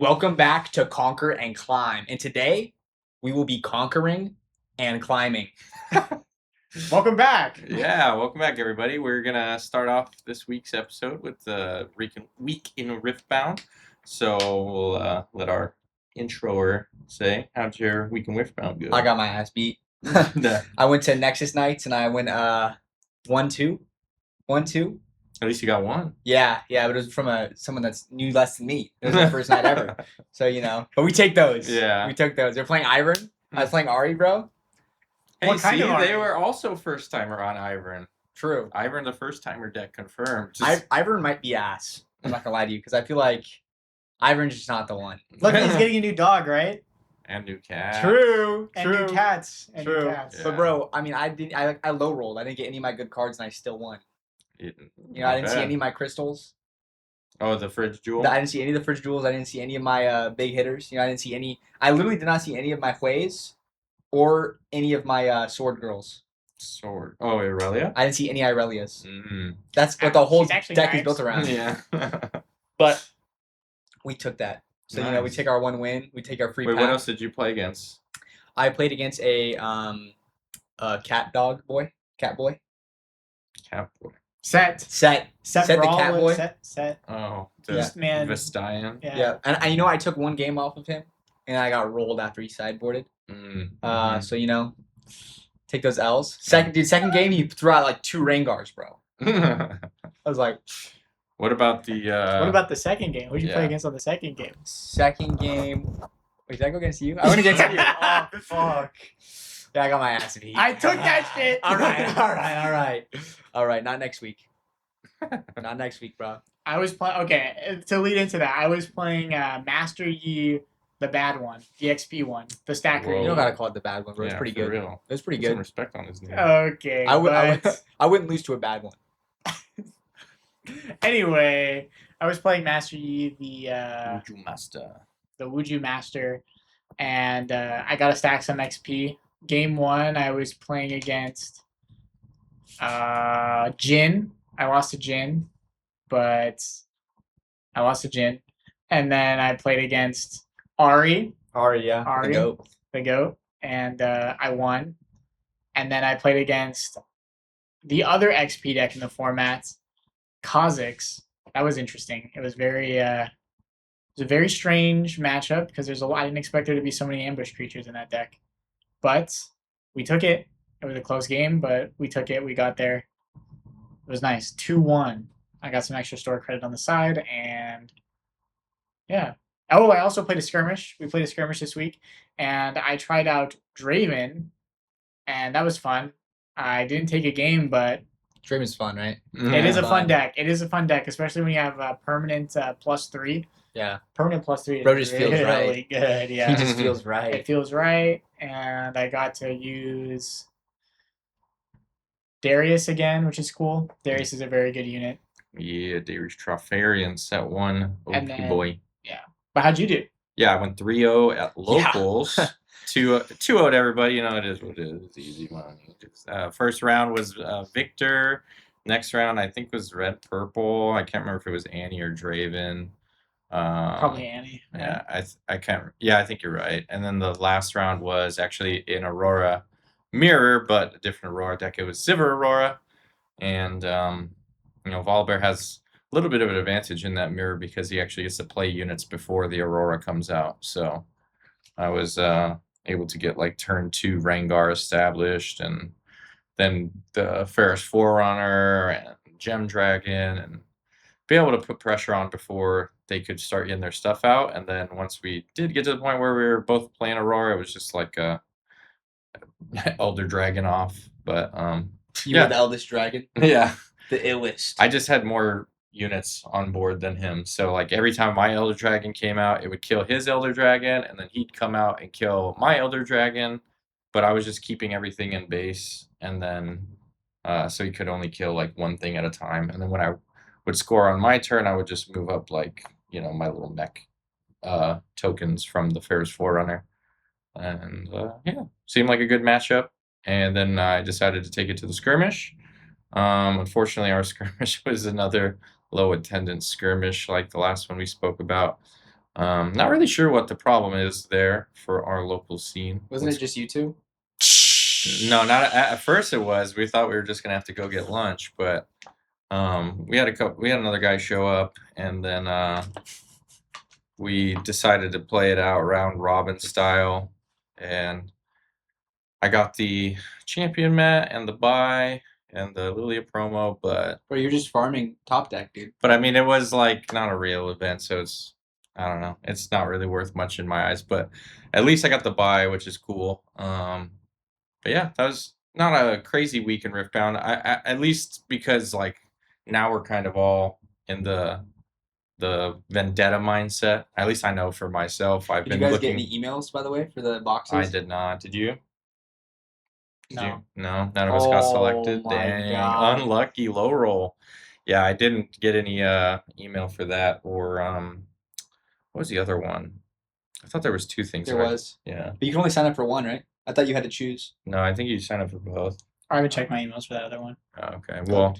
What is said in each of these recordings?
Welcome back to Conquer and Climb. And today, we will be conquering and climbing. Welcome back. Yeah, welcome back, everybody. We're going to start off this week's episode with the week in Riftbound. So we'll let our introer say, how'd your week in Riftbound go? I got my ass beat. I went to Nexus Night and I went 1-2. 1-2. At least you got one. Yeah, but it was from someone that's knew less than me. It was my first night ever. So, but we take those. Yeah. We took those. They're playing Ivern. I was playing Ari, bro. Hey, What kind see, of Ari? they were also first-timer on Ivern. True. Ivern, the first-timer deck confirmed. Ivern might be ass. I'm not going to lie to you because I feel like Ivern's just not the one. Look, he's getting a new dog, right? And new cat. True. And new cats. And True. new cats. Yeah. But, bro, I mean, I low rolled. I didn't get any of my good cards and I still won. I didn't see any of my crystals. Oh, the fridge jewel? I didn't see any of the fridge jewels. I didn't see any of my big hitters. I didn't see any. I literally did not see any of my Hueys or any of my sword girls. Sword. Oh, Aurelia? I didn't see any Irelias. Mm. That's what the whole She's actually deck is nice. built around. Yeah. But we took that. So, we Nice. take our one win. We take our free Wait, pack. what else did you play against? I played against a cat boy. Catboy. Set Set the Brawl cat with boy. Set. Oh, Yeah. Man. Vestian. Yeah. And I took one game off of him, and I got rolled after he sideboarded. So take those L's. Second game he threw out like 2 Rangars, bro. I was like, What about the? What about the second game? Who did you play yeah. against on the second game? second game. Wait, did I go against you? I went against you. Oh fuck. Yeah, I got my ass beat. I took that shit. All right. Not next week. Not next week, bro. I was playing. Okay, to lead into that, I was playing Master Yi, the bad one, the XP one, the stacker. Whoa. You don't gotta call it the bad one, bro. It's pretty for good. real. It was pretty Put some good. respect on his name. Okay. I but- wouldn't lose to a bad one. Anyway, I was playing Master Yi, the Uju Master. Wuju Master, and I got to stack some XP. Game 1, I was playing against Jin. I lost to Jin, and then I played against Ari, Ari, yeah. Ari. The goat. the goat, and I won. And then I played against the other XP deck in the format, Kha'Zix. That was interesting. It was a very strange matchup because there's a lot. I didn't expect there to be so many ambush creatures in that deck, but we took it. It was a close game, but we took it. We got there. It was nice. 2-1. I got some extra store credit on the side, and yeah. Oh, I also played a skirmish. We played a skirmish this week, and I tried out Draven, and that was fun. I didn't take a game, but Draven's fun, right? it is a fun. fun deck. It is a fun deck, especially when you have a permanent +3. Yeah. Permanent +3 is Bro just feels really right. good. He Yeah, just feels right. it feels right, and I got to use Darius again, which is cool. Darius is a very good unit. Yeah, Darius Tropharian set 1. And OP then- boy. But how'd you do? Yeah, I went 3-0 at locals. 2-0 to everybody. It is what it is. It's easy money. First round was Victor. Next round, I think, was Red Purple. I can't remember if it was Annie or Draven. Probably Annie. Yeah, I can't. Yeah, I think you're right. And then the last round was actually in Aurora Mirror, but a different Aurora deck. It was Sivir Aurora, and Volibear has a little bit of an advantage in that mirror because he actually gets to play units before the Aurora comes out. So I was able to get like turn 2 Rengar established, and then the Ferris Forerunner and Gem Dragon, and be able to put pressure on before they could start getting their stuff out. And then once we did get to the point where we were both playing Aurora, it was just like a Elder Dragon off. But You yeah. were the eldest dragon. yeah, The illest. I just had more units on board than him. So like every time my Elder Dragon came out, it would kill his Elder Dragon, and then he'd come out and kill my Elder Dragon. But I was just keeping everything in base, and then so he could only kill like one thing at a time. And then when I would score on my turn, I would just move up like my little mech tokens from the Ferris Forerunner, and seemed like a good matchup. And then I decided to take it to the skirmish. Unfortunately, our skirmish was another low attendance skirmish like the last one we spoke about. Not really sure what the problem is there for our local scene. Wasn't it just you two? No, not at first. It was. We thought we were just gonna have to go get lunch, but we had another guy show up, and then we decided to play it out round robin style, and I got the champion mat and the buy and the Lilia promo, but you're just farming top deck, dude. But I mean, it was like not a real event, so I don't know. It's not really worth much in my eyes, but at least I got the buy, which is cool. But yeah, that was not a crazy week in Riftbound. I at least because like now we're kind of all in the Vendetta mindset. At least I know for myself. I've Did been you guys looking. get any emails, by the way, for the boxes? I did not. Did you? No. No, none of us got selected. my Dang, God. unlucky low roll. Yeah, I didn't get any email for that. Or what was the other one? I thought there was two things. There was. Yeah. But you can only sign up for one, right? I thought you had to choose. No, I think you sign up for both. I haven't checked my emails for that other one. Okay. Well,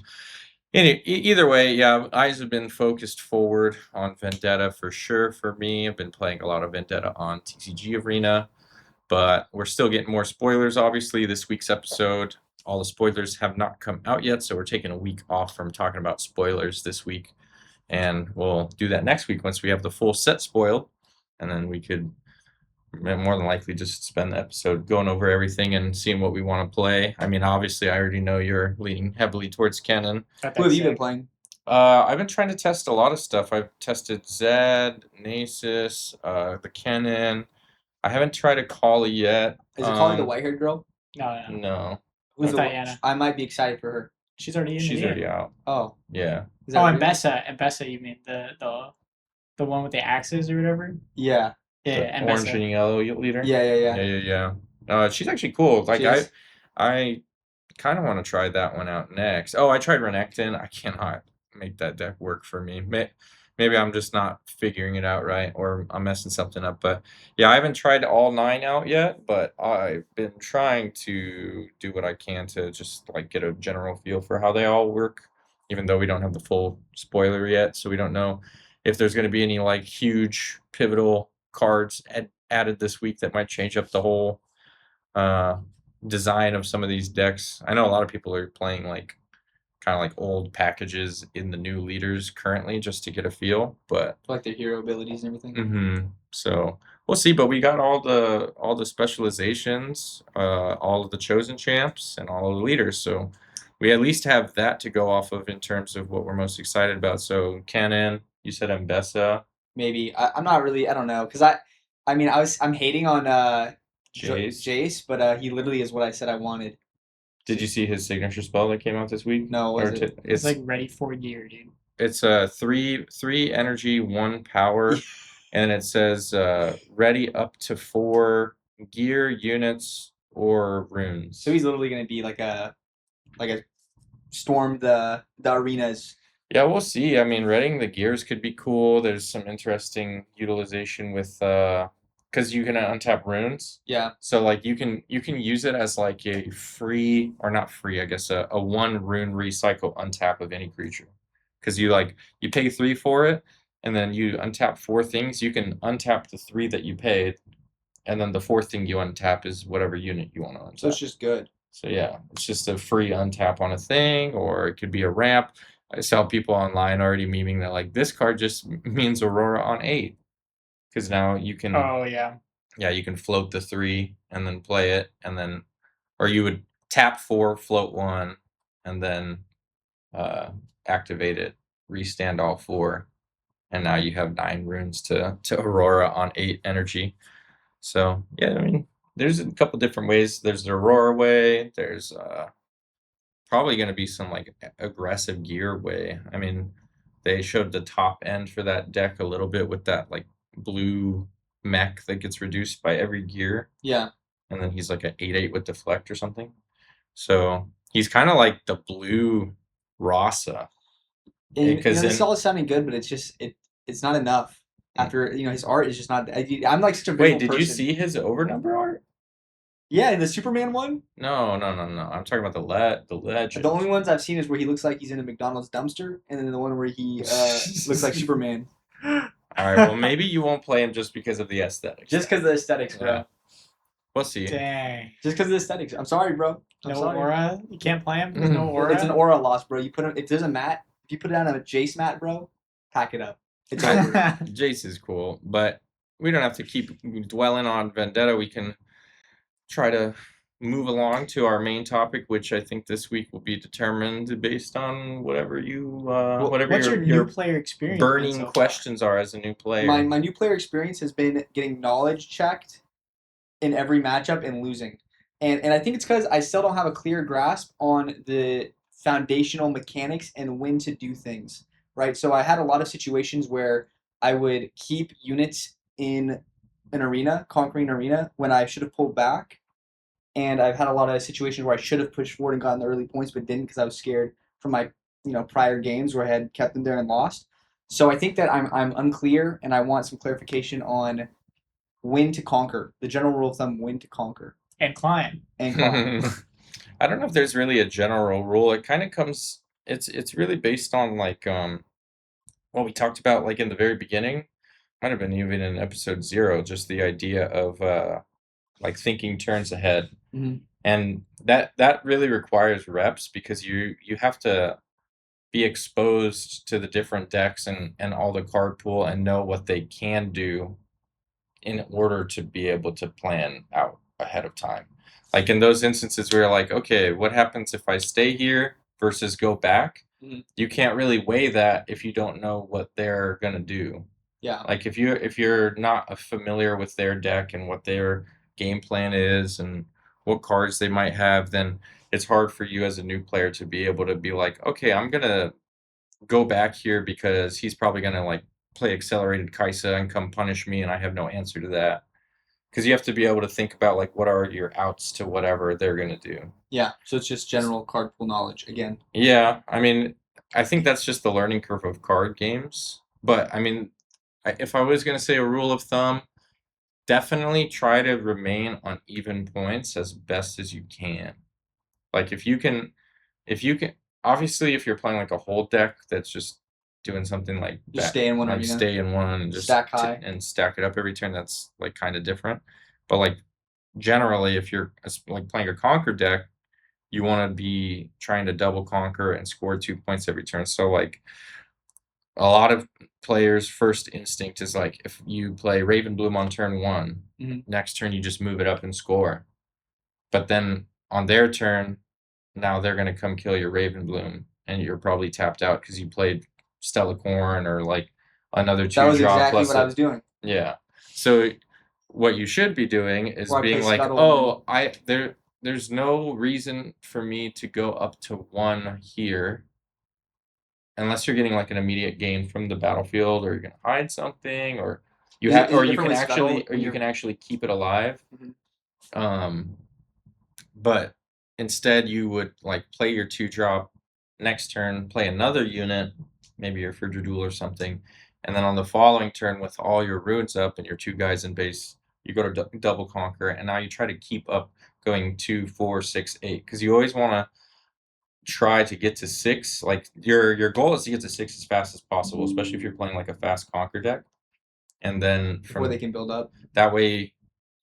either way, yeah, eyes have been focused forward on Vendetta for sure. For me, I've been playing a lot of Vendetta on TCG Arena, but we're still getting more spoilers. Obviously, this week's episode, all the spoilers have not come out yet, so we're taking a week off from talking about spoilers this week, and we'll do that next week once we have the full set spoiled, and then we could more than likely just spend the episode going over everything and seeing what we want to play. I mean, obviously, I already know you're leaning heavily towards Kennen. Who have you been playing? I've been trying to test a lot of stuff. I've tested Zed, Nasus, the Kennen. I haven't tried a Kali yet. Is it Kali the white-haired girl? No. No. Who's the Diana? I might be excited for her. She's already in. She's already out. Oh. Yeah. And Bessa, you mean the one with the axes or whatever? Yeah. Yeah, and orange and yellow leader. Yeah. She's actually cool. Like I kind of want to try that one out next. Oh, I tried Renekton. I cannot make that deck work for me. Maybe I'm just not figuring it out right, or I'm messing something up. But yeah, I haven't tried all 9 out yet, but I've been trying to do what I can to just like get a general feel for how they all work, even though we don't have the full spoiler yet, so we don't know if there's going to be any like huge pivotal cards added this week that might change up the whole design of some of these decks. I know a lot of people are playing like kind of like old packages in the new leaders currently just to get a feel, but like their hero abilities and everything. So we'll see, but we got all the specializations, all of the chosen champs, and all of the leaders, so we at least have that to go off of in terms of what we're most excited about. So Kennen, you said Mbessa. Maybe I'm not really. I don't know, because I'm hating on Jace, but he literally is what I said I wanted. Did you see his signature spell that came out this week? No, it's like ready for gear, dude. It's a 3 energy, 1 power, and it says ready up to 4 gear, units, or runes. So he's literally gonna be like a storm the arenas. Yeah, we'll see. I mean, readying the gears could be cool. There's some interesting utilization with because you can untap runes. Yeah. So like you can use it as like a free, or not free, I guess a 1 rune recycle untap of any creature. Because you pay 3 for it, and then you untap 4 things. You can untap the 3 that you paid, and then the 4th thing you untap is whatever unit you want to untap. So it's just good. So yeah, it's just a free untap on a thing, or it could be a ramp. I saw people online already memeing that like this card just means Aurora on 8, because now you can. Oh yeah. Yeah, you can float the 3 and then play it, and then, or you would tap 4, float 1, and then activate it, restand all 4, and now you have 9 runes to Aurora on 8 energy. So yeah, I mean, there's a couple different ways. There's the Aurora way. There's probably going to be some like aggressive gear way. I mean, they showed the top end for that deck a little bit with that like blue mech that gets reduced by every gear. Yeah. And then he's like an 8/8 with deflect or something. So he's kind of like the blue Rasa. Because this all is sounding good, but it's just it's not enough. After his art is just not. I'm like such a visual Wait, did you person. see his overnumber art? Yeah, in the Superman one? No. I'm talking about the legend. The only ones I've seen is where he looks like he's in a McDonald's dumpster, and then the one where he looks like Superman. All right, well, maybe you won't play him just because of the aesthetics. Just because of the aesthetics, bro. Yeah. We'll see. Dang. Just because of the aesthetics. I'm sorry, bro. No aura? You can't play him? There's Mm. no aura? It's an aura loss, bro. You put him. If there's a mat, if you put it on a Jace mat, bro, pack it up. It's over. Jace is cool, but we don't have to keep dwelling on Vendetta. We can try to move along to our main topic, which I think this week will be determined based on whatever What's your new player experience been burning so far? questions are as a new player. My new player experience has been getting knowledge checked in every matchup and losing. And I think it's because I still don't have a clear grasp on the foundational mechanics and when to do things, right? So I had a lot of situations where I would keep units in an arena, conquering arena, when I should have pulled back. And I've had a lot of situations where I should have pushed forward and gotten the early points, but didn't because I was scared from my prior games where I had kept them there and lost. So I think that I'm unclear, and I want some clarification on when to conquer. The general rule of thumb: when to conquer And climb. and climb. I don't know if there's really a general rule. It kind of comes. It's really based on like what we talked about like in the very beginning. Might have been even in episode 0. Just the idea of like thinking turns ahead. Mhm. And that really requires reps because you have to be exposed to the different decks and all the card pool and know what they can do in order to be able to plan out ahead of time. Like in those instances where you're like, okay, what happens if I stay here versus go back? Mhm. You can't really weigh that if you don't know what they're gonna do. Yeah. Like if you're not familiar with their deck and what their game plan is and what cards they might have, then it's hard for you as a new player to be able to be like, okay, I'm gonna go back here because he's probably gonna like play accelerated Kaisa and come punish me, and I have no answer to that. Because you have to be able to think about like what are your outs to whatever they're gonna do. Yeah. So it's just general card pool knowledge again. Yeah, I mean, I think that's just the learning curve of card games. But I mean, if I was gonna say a rule of thumb, definitely try to remain on even points as best as you can. Like if you can, obviously if you're playing like a whole deck that's just doing something like Just stay in one like arena. stay in one and just Stack high. and stack it up every turn, that's like kind of different. But like generally, if you're like playing a conquer deck, you want to be trying to double conquer and score 2 points every turn. So like a lot of players' first instinct is like if you play Raven Bloom on turn 1, Mhm. next turn you just move it up and score. But then on their turn, now they're going to come kill your Raven Bloom, and you're probably tapped out because you played Stella Corn or like another 2 That was draw exactly plus what I was doing. Yeah. So what you should be doing is Or I being play like, Scuttle there's no reason for me to go up to 1 here unless you're getting like an immediate gain from the battlefield, or you're gonna hide something, or you Is it- have, is it or you different can with Scuttle actually, or when you you're- can actually keep it alive. Mhm. But instead you would like play your 2 drop next turn, play another unit, maybe your Frigidule or something, and then on the following turn with all your runes up and your 2 guys in base, you go to double conquer, and now you try to keep up going 2, 4, 6, 8, because you always want to try to get to 6. Like your goal is to get to 6 as fast as possible, especially if you're playing like a fast conquer deck. And then Before they can build up. that way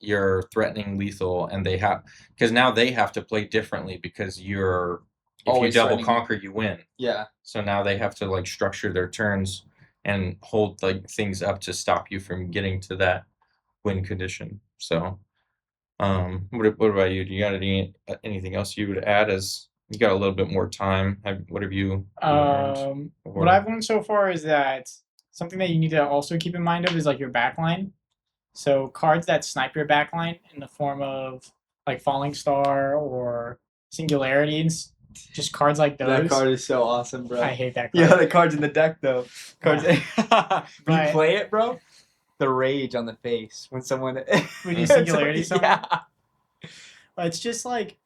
you're threatening lethal, and because now they have to play differently because if you Always double threatening. conquer, you win. Yeah. So now they have to like structure their turns and hold like things up to stop you from getting to that win condition. So what about you? Do you got anything else you would add, as you got a little bit more time? What have you learned? What I've learned so far is that something that you need to also keep in mind of is like your backline. So cards that snipe your backline in the form of like Falling Star or Singularity, just cards like those. That card is so awesome, bro. I hate that card. Yeah, the card's in the deck though. Cards. When you But- play it, bro, the rage on the face when someone When you Singularity someone? Yeah. It's just like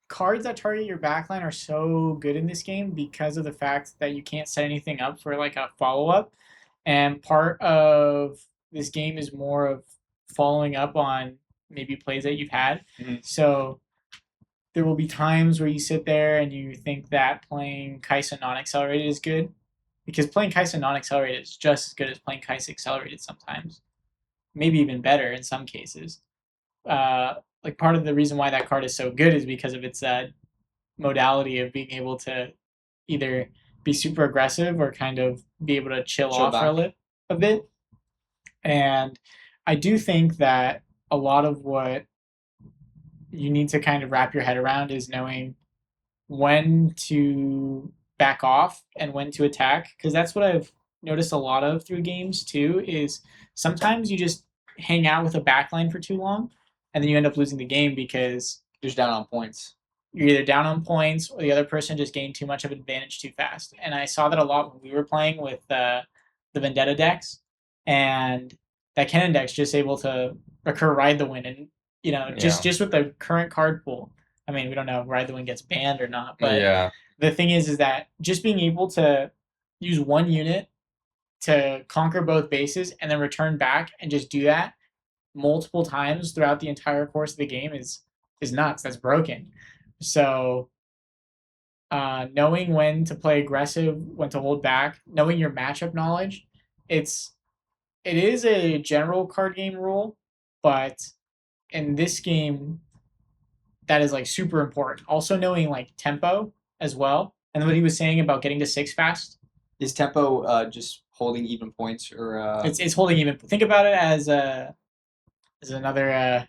cards that target your backline are so good in this game because of the fact that you can't set anything up for like a follow-up. And part of this game is more of following up on maybe plays that you've had. Mhm. So there will be times where you sit there and you think that playing Kaisa non-accelerated is good. because playing Kai'Sa non-accelerated is just as good as playing Kai'Sa accelerated sometimes, maybe even better in some cases. Like part of the reason why that card is so good is because of its modality of being able to either be super aggressive or kind of be able to chill off for a bit. And I do think that a lot of what you need to kind of wrap your head around is knowing when to back off and when to attack, because that's what I've noticed a lot of through games too, is sometimes you just hang out with a backline for too long and then you end up losing the game because you're just down on points. You're either down on points or the other person just gained too much of an advantage too fast. And I saw that a lot when we were playing with the Vendetta decks, and that Cannon deck's just able to recur Ride the Wind, and just with the current card pool. I mean, we don't know if Ride the Wind gets banned or not, but the thing is that just being able to use one unit to conquer both bases and then return back and just do that multiple times throughout the entire course of the game is nuts. That's broken. So knowing when to play aggressive, when to hold back, knowing your matchup knowledge, it is a general card game rule, but in this game, that is like super important. Also knowing like tempo as well, and what he was saying about getting to 6 fast. Is tempo just holding even points, or it's holding even? Think about it as another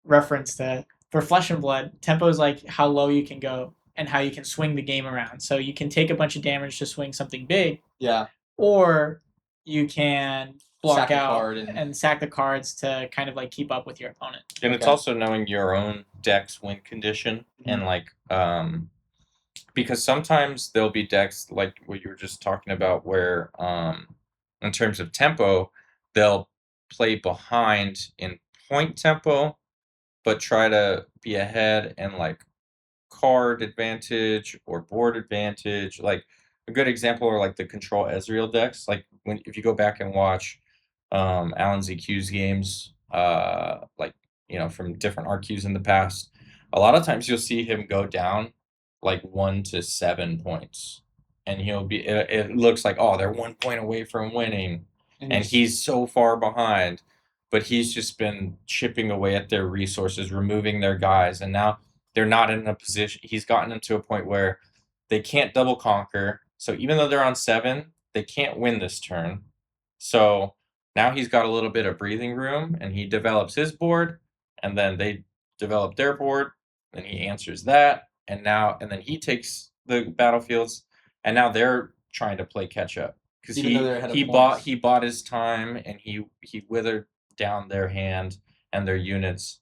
reference to. For Flesh and Blood, tempo is like how low you can go and how you can swing the game around. So you can take a bunch of damage to swing something big. Yeah. Or you can block out and sack the cards to kind of like keep up with your opponent. And it's also knowing your own deck's win condition. And like, because sometimes there'll be decks like what you were just talking about where, in terms of tempo, they'll play behind in point tempo, but try to be ahead and like card advantage or board advantage. Like a good example are like the Control Ezreal decks. Like if you go back and watch Alan ZQ's games, from different RQs in the past, a lot of times you'll see him go down like 1 to 7 points, and he'll be. It looks like, oh, they're 1 point away from winning, and he's so far behind. But he's just been chipping away at their resources, removing their guys, and now they're not in a position. He's gotten into a point where they can't double conquer. So even though they're on 7, they can't win this turn. So now he's got a little bit of breathing room, and he develops his board, and then they develop their board, and he answers that, and then he takes the battlefields, and now they're trying to play catch up because he bought his time, and he withered down their hand and their units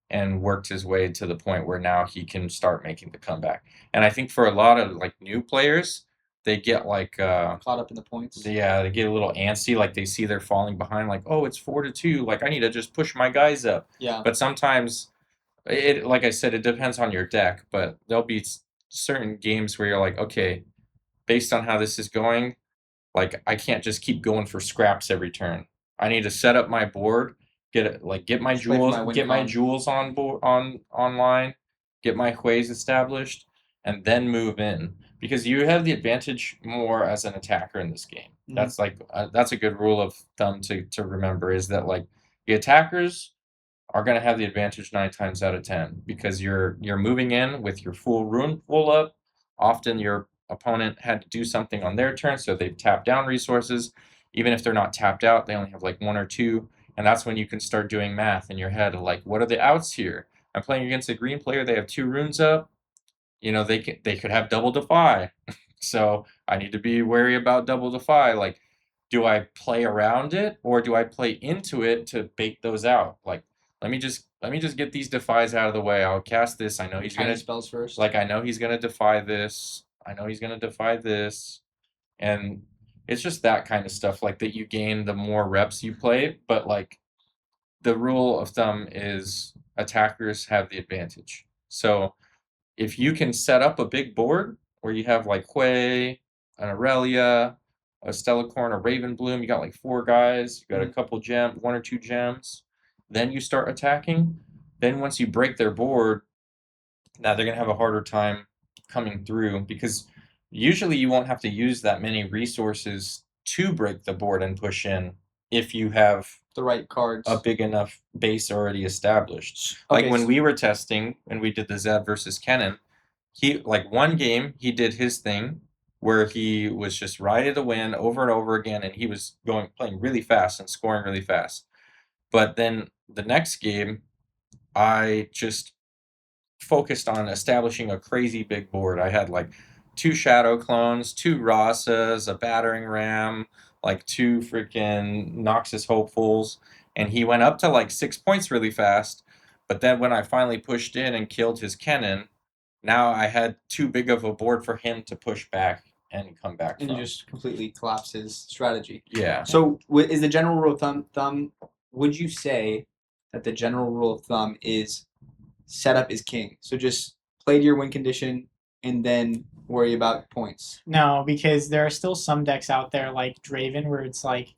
and worked his way to the point where now he can start making the comeback. And I think for a lot of like new players, they get like caught up in the points. Yeah, they get a little antsy, like they see they're falling behind, like, oh, it's 4-2, like I need to just push my guys up. Yeah. But sometimes it, like I said, it depends on your deck, but there'll be certain games where you're like, okay, based on how this is going, like I can't just keep going for scraps every turn. I need to set up my board, get my jewels on board online, get my Hueys established, and then move in, because you have the advantage more as an attacker in this game. Mm-hmm. That's like that's a good rule of thumb to remember, is that like the attackers are going to have the advantage 9 times out of 10 because you're moving in with your full rune pool up. Often your opponent had to do something on their turn, so they've tapped down resources. Even if they're not tapped out, they only have like 1 or 2, and that's when you can start doing math in your head of like, what are the outs here? I'm playing against a green player, they have 2 runes up. They could have double defy. So I need to be wary about double defy. Like, do I play around it or do I play into it to bait those out? Like, let me just get these defies out of the way. I'll cast this. I know he's gonna spells first. Like, I know he's gonna defy this. I know he's gonna defy this, and it's just that kind of stuff like that you gain the more reps you play. But like, the rule of thumb is attackers have the advantage. So if you can set up a big board where you have like Hue, an Aurelia, a Stellacorn, a Ravenbloom, you got like 4 guys, you got a couple 1 or 2 gems, then you start attacking. Then once you break their board, now they're gonna have a harder time coming through, because usually you won't have to use that many resources to break the board and push in if you have the right cards, a big enough base already established. Like Okay, when so- we were testing and we did the Zed versus Kennen, he like one game he did his thing where he was just riding the win over and over again, and he was playing really fast and scoring really fast. But then the next game, I just focused on establishing a crazy big board. I had like 2 Shadow Clones, 2 Rasas, a Battering Ram, like 2 freaking Noxus Hopefuls, and he went up to like 6 points really fast. But then when I finally pushed in and killed his Kennen, now I had too big of a board for him to push back and come back and from. you just completely collapse his strategy. Yeah. So is the general rule of thumb? Would you say that the general rule of thumb is setup is king? So just play to your win condition and then worry about points. No, because there are still some decks out there like Draven where it's like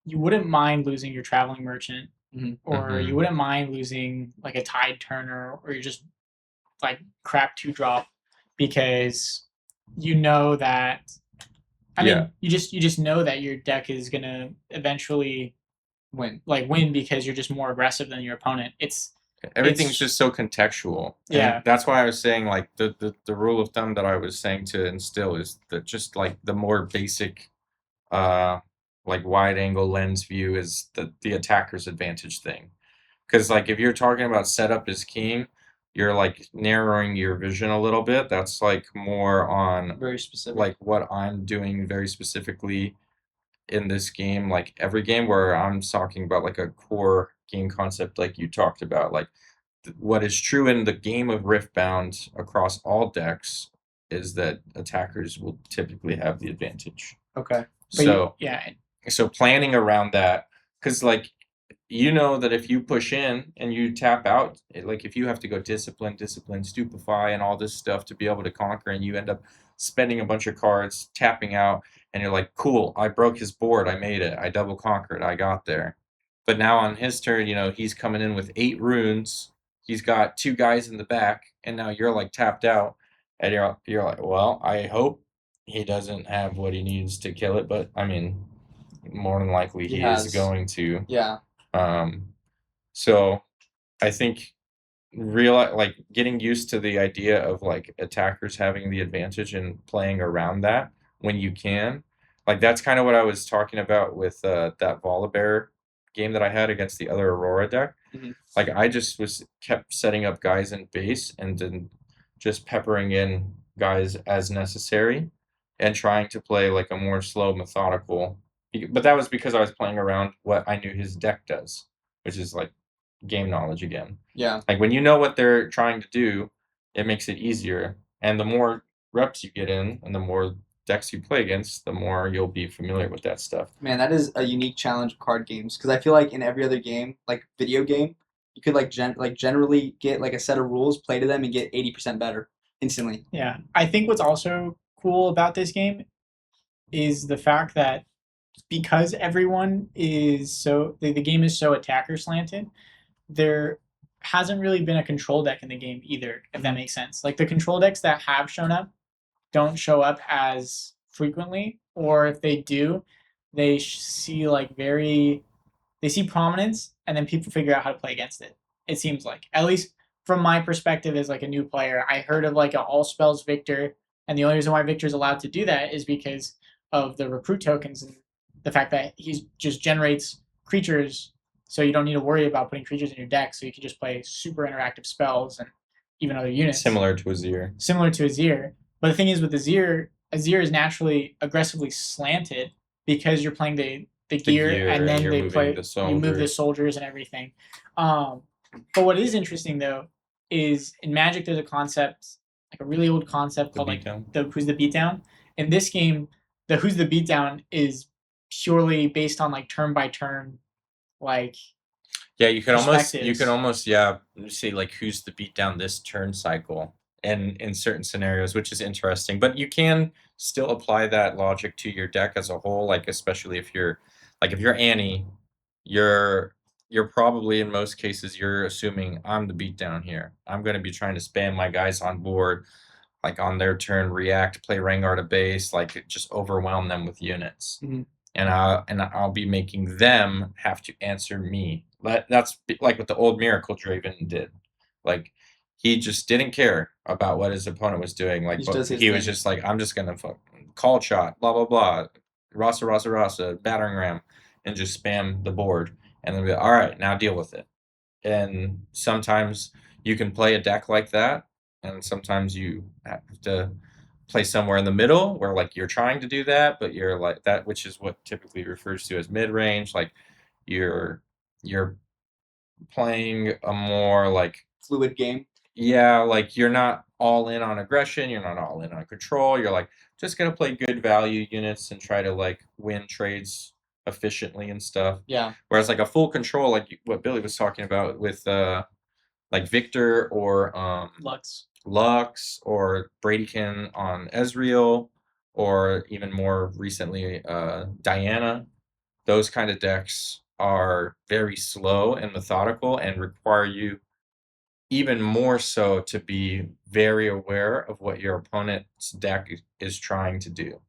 you wouldn't mind losing your Traveling Merchant, or you wouldn't mind losing like a Tide Turner, or you just like crap 2-drop because you know that. I mean, you just know that your deck is gonna eventually win because you're just more aggressive than your opponent. Everything's just so contextual. Yeah. And that's why I was saying like the rule of thumb that I was saying to instill is that just like the more basic like wide angle lens view is the attacker's advantage thing. Because like if you're talking about setup is king, you're like narrowing your vision a little bit. That's like more on very specific, like what I'm doing very specifically in this game, like every game, where I'm talking about like a core game concept like you talked about. Like what is true in the game of Riftbound across all decks is that attackers will typically have the advantage. Okay. So planning around that, because like you know that if you push in and you tap out, like if you have to go discipline, stupefy, and all this stuff to be able to conquer, and you end up spending a bunch of cards, tapping out, and you're like, cool, I broke his board, I made it, I double conquered, I got there. But now on his turn, he's coming in with 8 runes, he's got 2 guys in the back, and now you're like tapped out, and you're like, well, I hope he doesn't have what he needs to kill it, but I mean, more than likely he is going to. Yeah. So I think getting used to the idea of like attackers having the advantage and playing around that when you can, like that's kind of what I was talking about with that Volibear game that I had against the other Aurora deck. Like I just kept setting up guys in base and then just peppering in guys as necessary and trying to play like a more slow, methodical. But that was because I was playing around what I knew his deck does, which is like game knowledge again. Yeah. Like when you know what they're trying to do, it makes it easier. And the more reps you get in and the more decks you play against, the more you'll be familiar with that stuff. Man, that is a unique challenge of card games, because I feel like in every other game, like video game, you could generally get like a set of rules, play to them, and get 80% better instantly. Yeah. I think what's also cool about this game is the fact that because everyone is the game is so attacker slanted, there hasn't really been a control deck in the game either, if that makes sense. Like the control decks that have shown up don't show up as frequently, or if they do, they see prominence and then people figure out how to play against it. It seems like, at least from my perspective as like a new player, I heard of like an all spells Victor, and the only reason why Victor's allowed to do that is because of the recruit tokens and the fact that he just generates creatures, so you don't need to worry about putting creatures in your deck, so you can just play super interactive spells and even other units. Similar to Azir. But the thing is with Azir is naturally aggressively slanted because you're playing the gear and then you move the soldiers and everything. But what is interesting though is in Magic there's a concept, like a really old concept called like the Who's the Beatdown. In this game, the Who's the Beatdown is purely based on like turn by turn, like you could almost say like who's the beatdown this turn cycle, and in certain scenarios, which is interesting. But you can still apply that logic to your deck as a whole, like especially if you're Annie, you're probably in most cases you're assuming I'm the beatdown here. I'm going to be trying to spam my guys on board. like on their turn, react, play Rengar to base, like just overwhelm them with units. Mhm. And I'll be making them have to answer me. That's like what the old Miracle Draven did. Like he just didn't care about what his opponent was doing. Like he was just like, I'm just gonna call shot, blah blah blah, Rasa, battering ram, and just spam the board, and then be all right, now deal with it. And sometimes you can play a deck like that, and sometimes you have to play somewhere in the middle where like you're trying to do that, but you're like that, which is what typically refers to as mid-range. Like you're playing a more like fluid game. Yeah, like you're not all in on aggression, you're not all in on control. You're like just gonna play good value units and try to like win trades efficiently and stuff. Yeah. Whereas like a full control, like what Billy was talking about with like Victor or Lux or Bradykin on Ezreal, or even more recently Diana, those kind of decks are very slow and methodical and require you even more so to be very aware of what your opponent's deck is trying to do.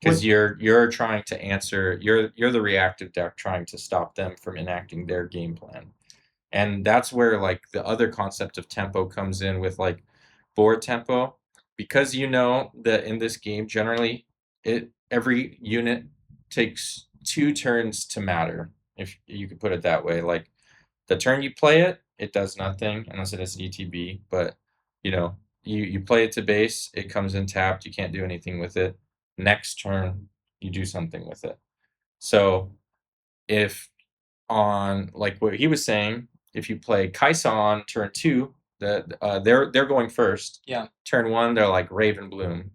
Because you're trying to answer, you're the reactive deck trying to stop them from enacting their game plan. And that's where like the other concept of tempo comes in with like board tempo, because you know that in this game generally every unit takes 2 turns to matter, if you could put it that way. Like the turn you play it, it does nothing unless it is ETB, but you know, you play it to base, it comes in tapped, you can't do anything with it. Next turn you do something with it. So if on like what he was saying, if you play Kaisa on turn 2, they're going first. Yeah. Turn 1, they're like Raven Bloom.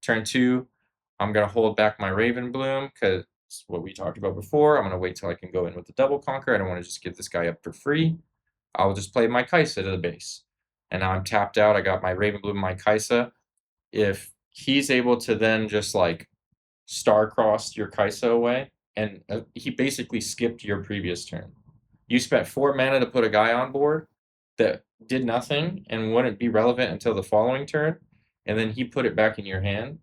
Turn 2, I'm gonna hold back my Raven Bloom because what we talked about before. I'm gonna wait till I can go in with the double conquer. I don't want to just give this guy up for free. I'll just play my Kaisa to the base. And now I'm tapped out. I got my Raven Bloom, my Kaisa. If he's able to then just like star-cross your Kaisa away, and he basically skipped your previous turn. You spent 4 mana to put a guy on board that did nothing and wouldn't be relevant until the following turn, and then he put it back in your hand.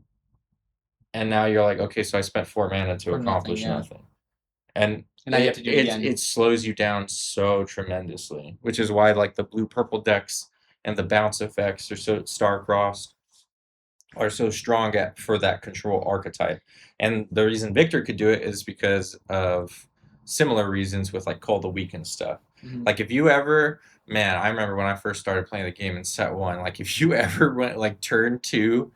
And now you're like, okay, so I spent 4 mana to accomplish nothing. And now you have to do it again. It slows you down so tremendously, which is why like the blue-purple decks and the bounce effects are so star-crossed, are so strong for that control archetype. And the reason Victor could do it is because of similar reasons with like Call the Weak and stuff. Mm-hmm. Like if you ever, man, I remember when I first started playing the game in set 1, like if you ever went like turn 2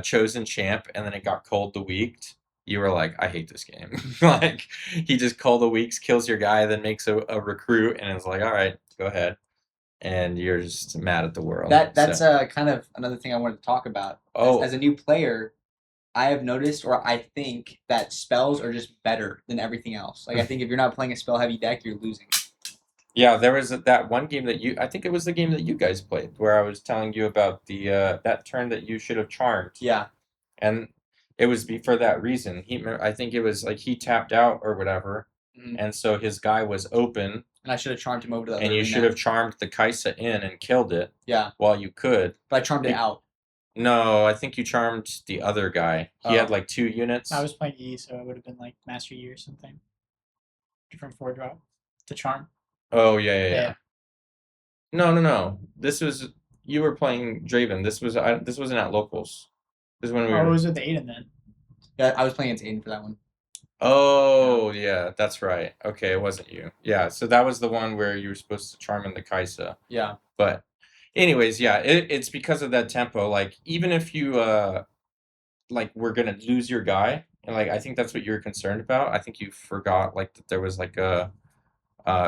chosen champ and then it got Cold the Weaked, you were like, I hate this game. Like he just Cold the Weaks, kills your guy, then makes a recruit, and it's like, all right, go ahead. And you're just mad at the world. That's kind of another thing I wanted to talk about. As a new player, I have noticed, or I think, that spells are just better than everything else. Like I think if you're not playing a spell heavy deck, you're losing. Yeah, there was that one game that I think it was the game that you guys played, where I was telling you about the that turn that you should have charmed. Yeah. And it was for that reason. I think it was like he tapped out or whatever, and so his guy was open. And I should have charmed him over to the other. And you should have charmed the Kaisa in and killed it. Yeah. While you could. But I charmed it out. No, I think you charmed the other guy. He had like 2 units. I was playing E, so it would have been like Master E or something. Different 4-drop to charm. Oh yeah. No. You were playing Draven. This wasn't at locals. This is when we were. Oh, it was with Aiden then. Yeah, I was playing against Aiden for that one. Oh yeah, that's right. Okay, it wasn't you. Yeah, so that was the one where you were supposed to charm in the Kaisa. Yeah. But anyways, yeah, it's because of that tempo. Like even if you like we're gonna lose your guy, and like I think that's what you're concerned about. I think you forgot like that there was like a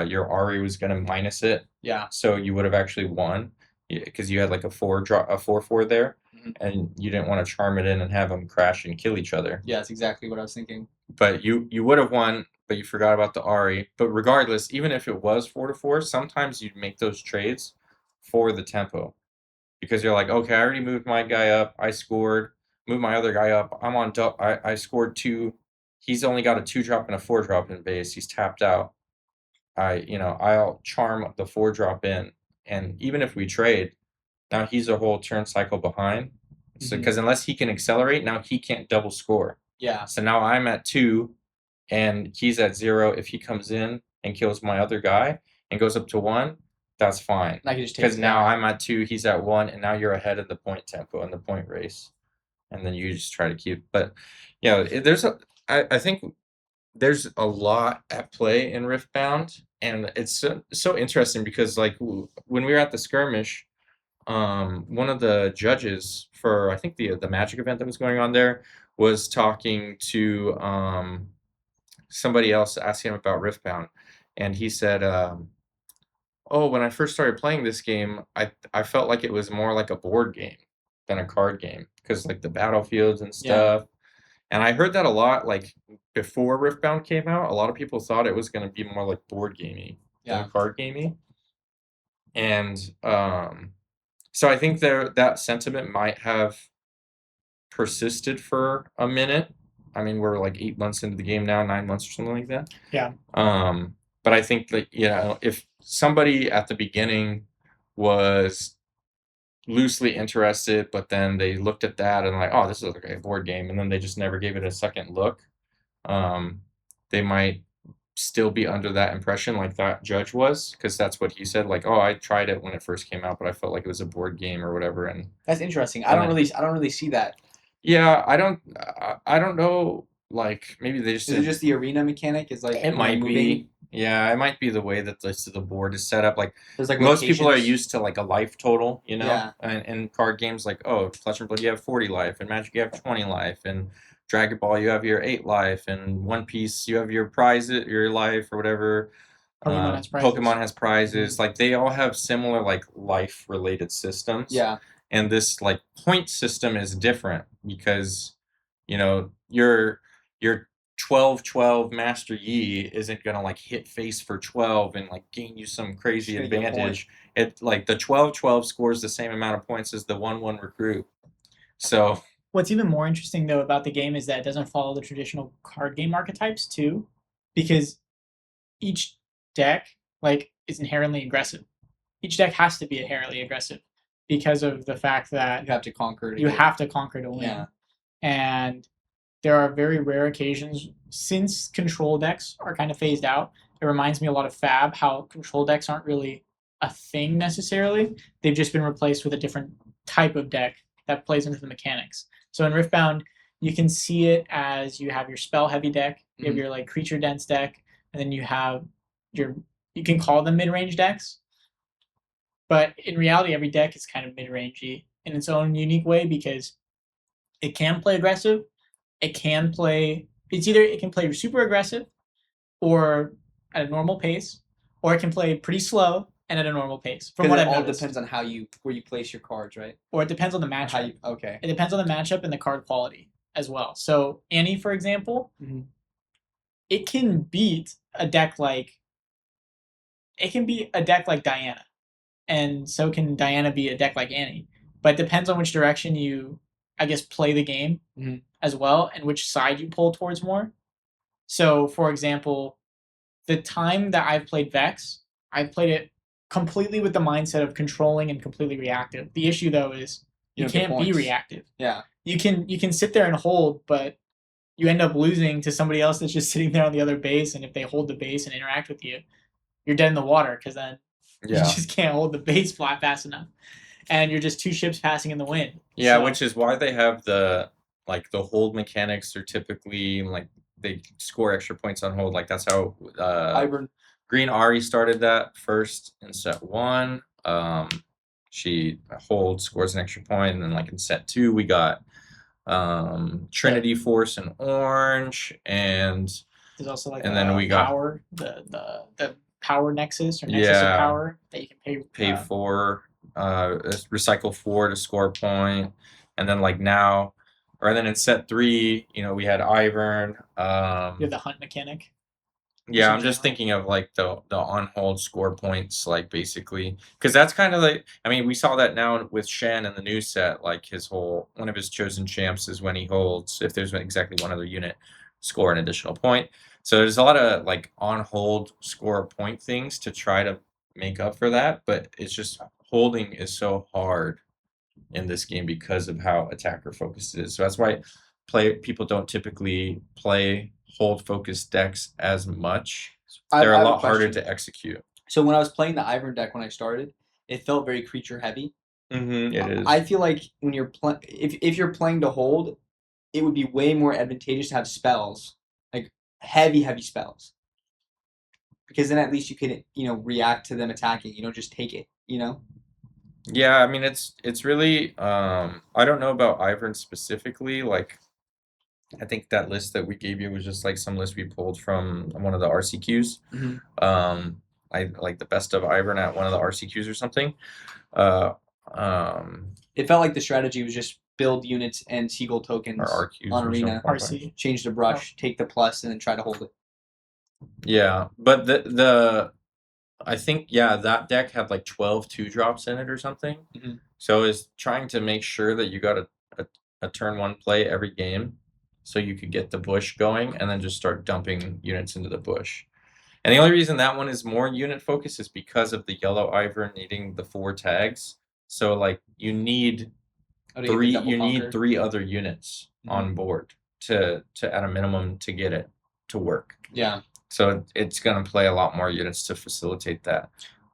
your Ari was gonna minus it. Yeah. So you would have actually won because you had like a 4/4 there, and you didn't want to charm it in and have them crash and kill each other. Yeah, that's exactly what I was thinking. But you would have won, but you forgot about the Ari. But regardless, even if it was 4/4, sometimes you'd make those trades for the tempo, because you're like, okay, I already moved my guy up, I scored, moved my other guy up, I'm on I scored 2. He's only got a 2-drop and a 4-drop in base. He's tapped out. I'll charm the 4-drop in, and even if we trade, now he's a whole turn cycle behind. So because unless he can accelerate, now he can't double score. Yeah. So now I'm at 2, and he's at 0. If he comes in and kills my other guy and goes up to 1, that's fine. Because now I'm at 2, he's at 1, and now you're ahead of the point tempo in the point race. And then you just try to keep. But yeah, I think there's a lot at play in Riftbound, and it's so interesting because like when we were at the skirmish, one of the judges for I think the Magic event that was going on there was talking to somebody else, asking him about Riftbound, and he said, "Oh, when I first started playing this game, I felt like it was more like a board game than a card game because like the battlefields and stuff." And I heard that a lot, like before Riftbound came out. A lot of people thought it was going to be more like board gamey than card gamey, and so I think that sentiment might have persisted for a minute. I mean, we're like 8 months into the game now, 9 months or something like that. Yeah. But I think that, if somebody at the beginning was loosely interested, but then they looked at that and like, oh, this is like a board game, and then they just never gave it a second look, they might still be under that impression like that judge was, because that's what he said, like, oh, I tried it when it first came out, but I felt like it was a board game or whatever. And that's interesting. I don't really see that. Yeah, I don't know, like maybe they just is it just the arena mechanic is like it might moving? be. Yeah, it might be the way that the board is set up. Like, there's like most locations. people are used to like a life total, Yeah. and in card games, like, oh, Flesh and Blood, you have 40 life, and Magic, you have 20 life, and Dragon Ball, you have your 8 life, and One Piece, you have your your life or whatever. Pokemon has prizes. Like, they all have similar like life related systems. Yeah. And this like point system is different because, your 12-12 Master Yi isn't gonna like hit face for 12 and like gain you some crazy advantage. It like the 12-12 scores the same amount of points as the 1-1 recruit. So what's even more interesting though about the game is that it doesn't follow the traditional card game archetypes too, because each deck like is inherently aggressive. Each deck has to be inherently aggressive because of the fact that you have to conquer to win. Yeah. And there are very rare occasions, since control decks are kind of phased out, it reminds me a lot of Fab, how control decks aren't really a thing necessarily. They've just been replaced with a different type of deck that plays into the mechanics. So in Riftbound, you can see it as you have your spell heavy deck, you have your like creature dense deck, and then you have you can call them mid-range decks. But in reality, every deck is kind of mid-rangey in its own unique way because it can play aggressive. It can play super aggressive or at a normal pace, or it can play pretty slow and at a normal pace. From what I've noticed. It all depends on where you place your cards, right? Or it depends on the matchup. It depends on the matchup and the card quality as well. So Annie, for example, it can beat a deck like Diana. And so can Diana be a deck like Annie. But it depends on which direction you, I guess, play the game as well, and which side you pull towards more. So, for example, the time that I've played Vex, I've played it completely with the mindset of controlling and completely reactive. The issue, though, is you can't be reactive. Yeah. You can sit there and hold, but you end up losing to somebody else that's just sitting there on the other base, and if they hold the base and interact with you, you're dead in the water because then you just can't hold the base fast enough. And you're just 2 ships passing in the wind. Yeah, which is why they have the hold mechanics are typically like they score extra points on hold. Like that's how Green Ari started that first in set 1. She holds, scores an extra point, and then like in set 2 we got Trinity Force in orange, and there's also like then we got power, the power nexus or nexus of power that you can pay for. Recycle 4 to score a point, and then like now, or then in set 3, we had Ivern. You have the hunt mechanic. Yeah, I'm just thinking of like the on hold score points, like basically, because that's kind of like, I mean, we saw that now with Shen in the new set. Like one of his chosen champs is when he holds, if there's exactly one other unit, score an additional point. So there's a lot of like on hold score point things to try to make up for that, but it's just holding is so hard in this game because of how attacker focused it is. So that's why people don't typically play hold focused decks as much. They're a lot harder to execute. So when I was playing the Ivern deck when I started, it felt very creature heavy. It is. I feel like when you're if you're playing to hold, it would be way more advantageous to have spells, like heavy spells, because then at least you can react to them attacking. You don't just take it. Yeah, I mean it's really I don't know about Ivern specifically. Like, I think that list that we gave you was just like some list we pulled from one of the RCQs. I like the best of Ivern at one of the RCQs or something. It felt like the strategy was just build units and Seagull tokens on Arena, RC, change the brush, take the plus, and then try to hold it. Yeah, but the I think that deck had like 12 2-drops in it or something. So it's trying to make sure that you got a turn 1 play every game, so you could get the bush going and then just start dumping units into the bush. And the only reason that one is more unit focused is because of the yellow Ivern needing the 4 tags. So like you need 3 other units on board to at a minimum to get it to work. Yeah. So it's going to play a lot more units to facilitate that.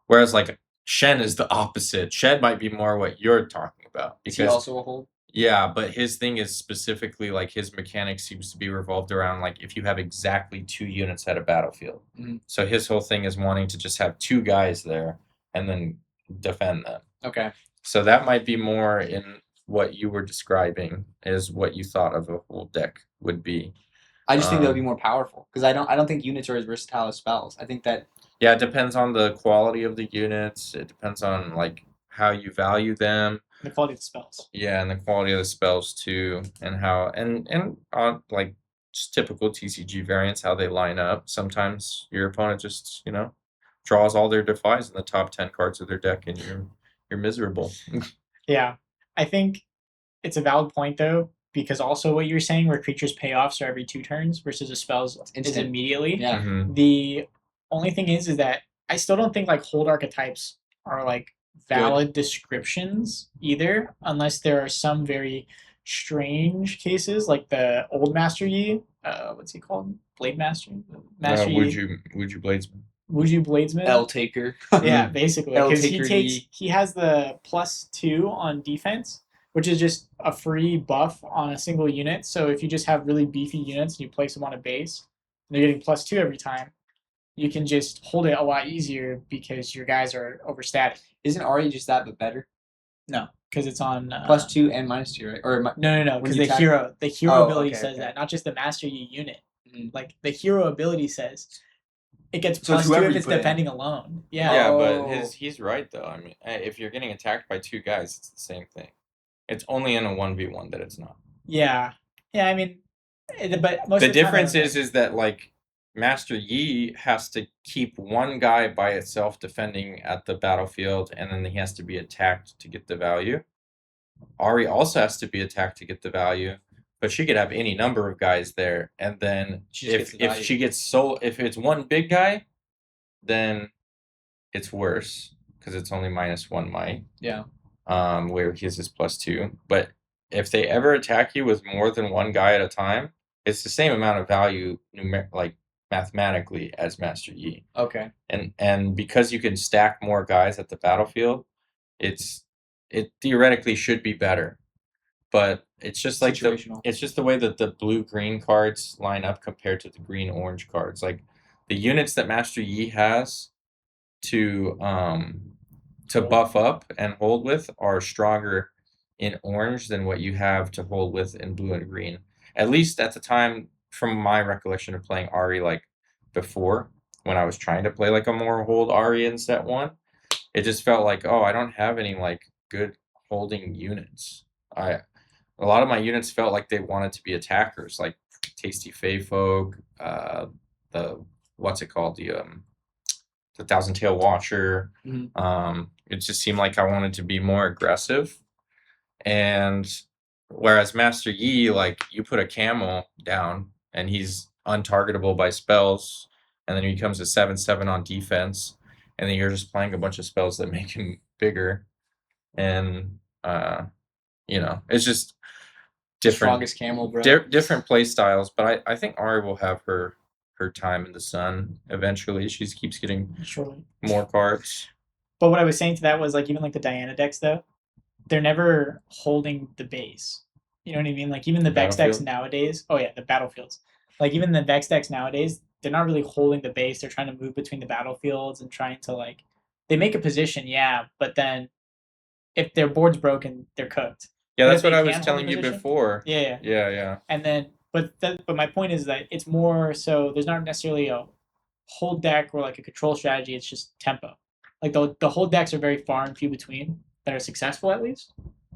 Whereas like Shen is the opposite. Shen might be more what you're talking about. Is he also a hold? Yeah, but his thing is specifically like his mechanic seems to be revolved around like if you have exactly 2 units at a battlefield. So his whole thing is wanting to just have 2 guys there and then defend them. Okay. So that might be more in what you were describing is what you thought of a whole deck would be. I just think that would be more powerful because I don't think units are as versatile as spells. I think that it depends on the quality of the units. It depends on like how you value them. The quality of the spells. Yeah, and the quality of the spells too, and how and like just typical TCG variants, how they line up. Sometimes your opponent just draws all their defies in the top 10 cards of their deck, and you're miserable. Yeah, I think it's a valid point though. Because also what you're saying, where creatures pay off so every 2 turns versus a spells is immediately. Yeah. The only thing is that I still don't think like hold archetypes are like valid descriptions either, unless there are some very strange cases like the old Master Yi. What's he called? Blade Master. Master Yi. Wuju Bladesman. Wuju Bladesman. L taker. Yeah, basically, because he has the +2 on defense, which is just a free buff on a single unit. So if you just have really beefy units and you place them on a base, and they're getting +2 every time, you can just hold it a lot easier because your guys are overstatic. Isn't Ari just that but better? No, because it's on +2 and -2, right? Or no, because the hero ability says that, not just the Master Yi unit. Like the hero ability says it gets +2 if it's defending alone. Yeah. Yeah, but he's right though. I mean, if you're getting attacked by 2 guys, it's the same thing. It's only in a 1v1 that it's not. Yeah. I mean, but most the of the difference is that like Master Yi has to keep 1 guy by itself defending at the battlefield, and then he has to be attacked to get the value. Ari also has to be attacked to get the value, but she could have any number of guys there, and then if it's 1 big guy, then it's worse because it's only -1 might. Yeah. Where he has his +2. But if they ever attack you with more than 1 guy at a time, it's the same amount of value mathematically as Master Yi. Okay. And because you can stack more guys at the battlefield, it theoretically should be better. But it's just like it's just the way that the blue-green cards line up compared to the green-orange cards. Like the units that Master Yi has to buff up and hold with are stronger in orange than what you have to hold with in blue and green. At least at the time, from my recollection of playing Ari like before, when I was trying to play like a more hold Ari in set 1, it just felt like, I don't have any like good holding units. A lot of my units felt like they wanted to be attackers, like Tasty Fey Folk, the Thousand Tail Watcher. It just seemed like I wanted to be more aggressive. And whereas Master Yi, like you put a camel down and he's untargetable by spells, and then he becomes a 7/7 on defense, and then you're just playing a bunch of spells that make him bigger, and it's just different. Strongest camel, bro. Different play styles, but I think Ari will have her time in the sun eventually. She keeps getting more cards. But what I was saying to that was like even like the Diana decks though, they're never holding the base. You know what I mean? Like even the Vex decks nowadays. Oh yeah, the battlefields. Like even the Vex decks nowadays, they're not really holding the base. They're trying to move between the battlefields and trying to like they make a position, yeah, but then if their board's broken, they're cooked. Yeah, that's what I was telling you before. Yeah. And then, but my point is that it's more so there's not necessarily a hold deck or like a control strategy. It's just tempo. Like the hold decks are very far and few between that are successful at least.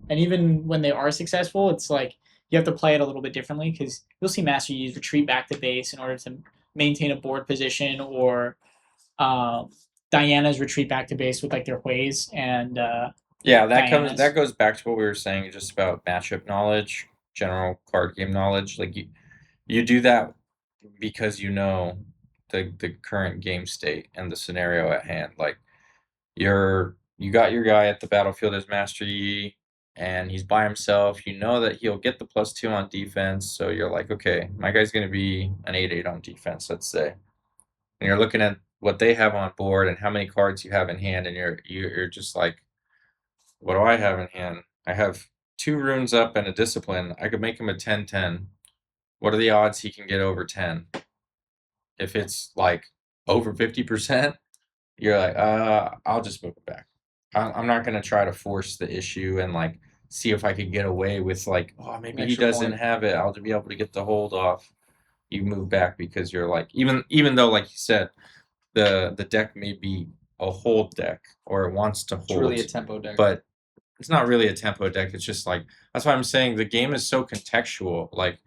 And even when they are successful, it's like you have to play it a little bit differently because you'll see Master Yi's retreat back to base in order to maintain a board position, or Diana's retreat back to base with like their Hueys and that goes back to what we were saying just about matchup knowledge, general card game knowledge. Like you do that because you know the current game state and the scenario at hand. Like you got your guy at the battlefield as Master Yi, and he's by himself. You know that he'll get the +2 on defense, so you're like, okay, my guy's going to be an 8/8 on defense, let's say. And you're looking at what they have on board and how many cards you have in hand, and you're just like, what do I have in hand? I have 2 runes up and a discipline. I could make him a 10/10. What are the odds he can get over 10? If it's like over 50%, you're like, I'll just move it back. I'm not going to try to force the issue and like see if I could get away with like, maybe he doesn't have it. I'll be able to get the hold off. You move back because you're like, even though, like you said, the deck may be a hold deck or it wants to hold. It's really a tempo deck. But it's not really a tempo deck. It's just like, that's why I'm saying the game is so contextual. Like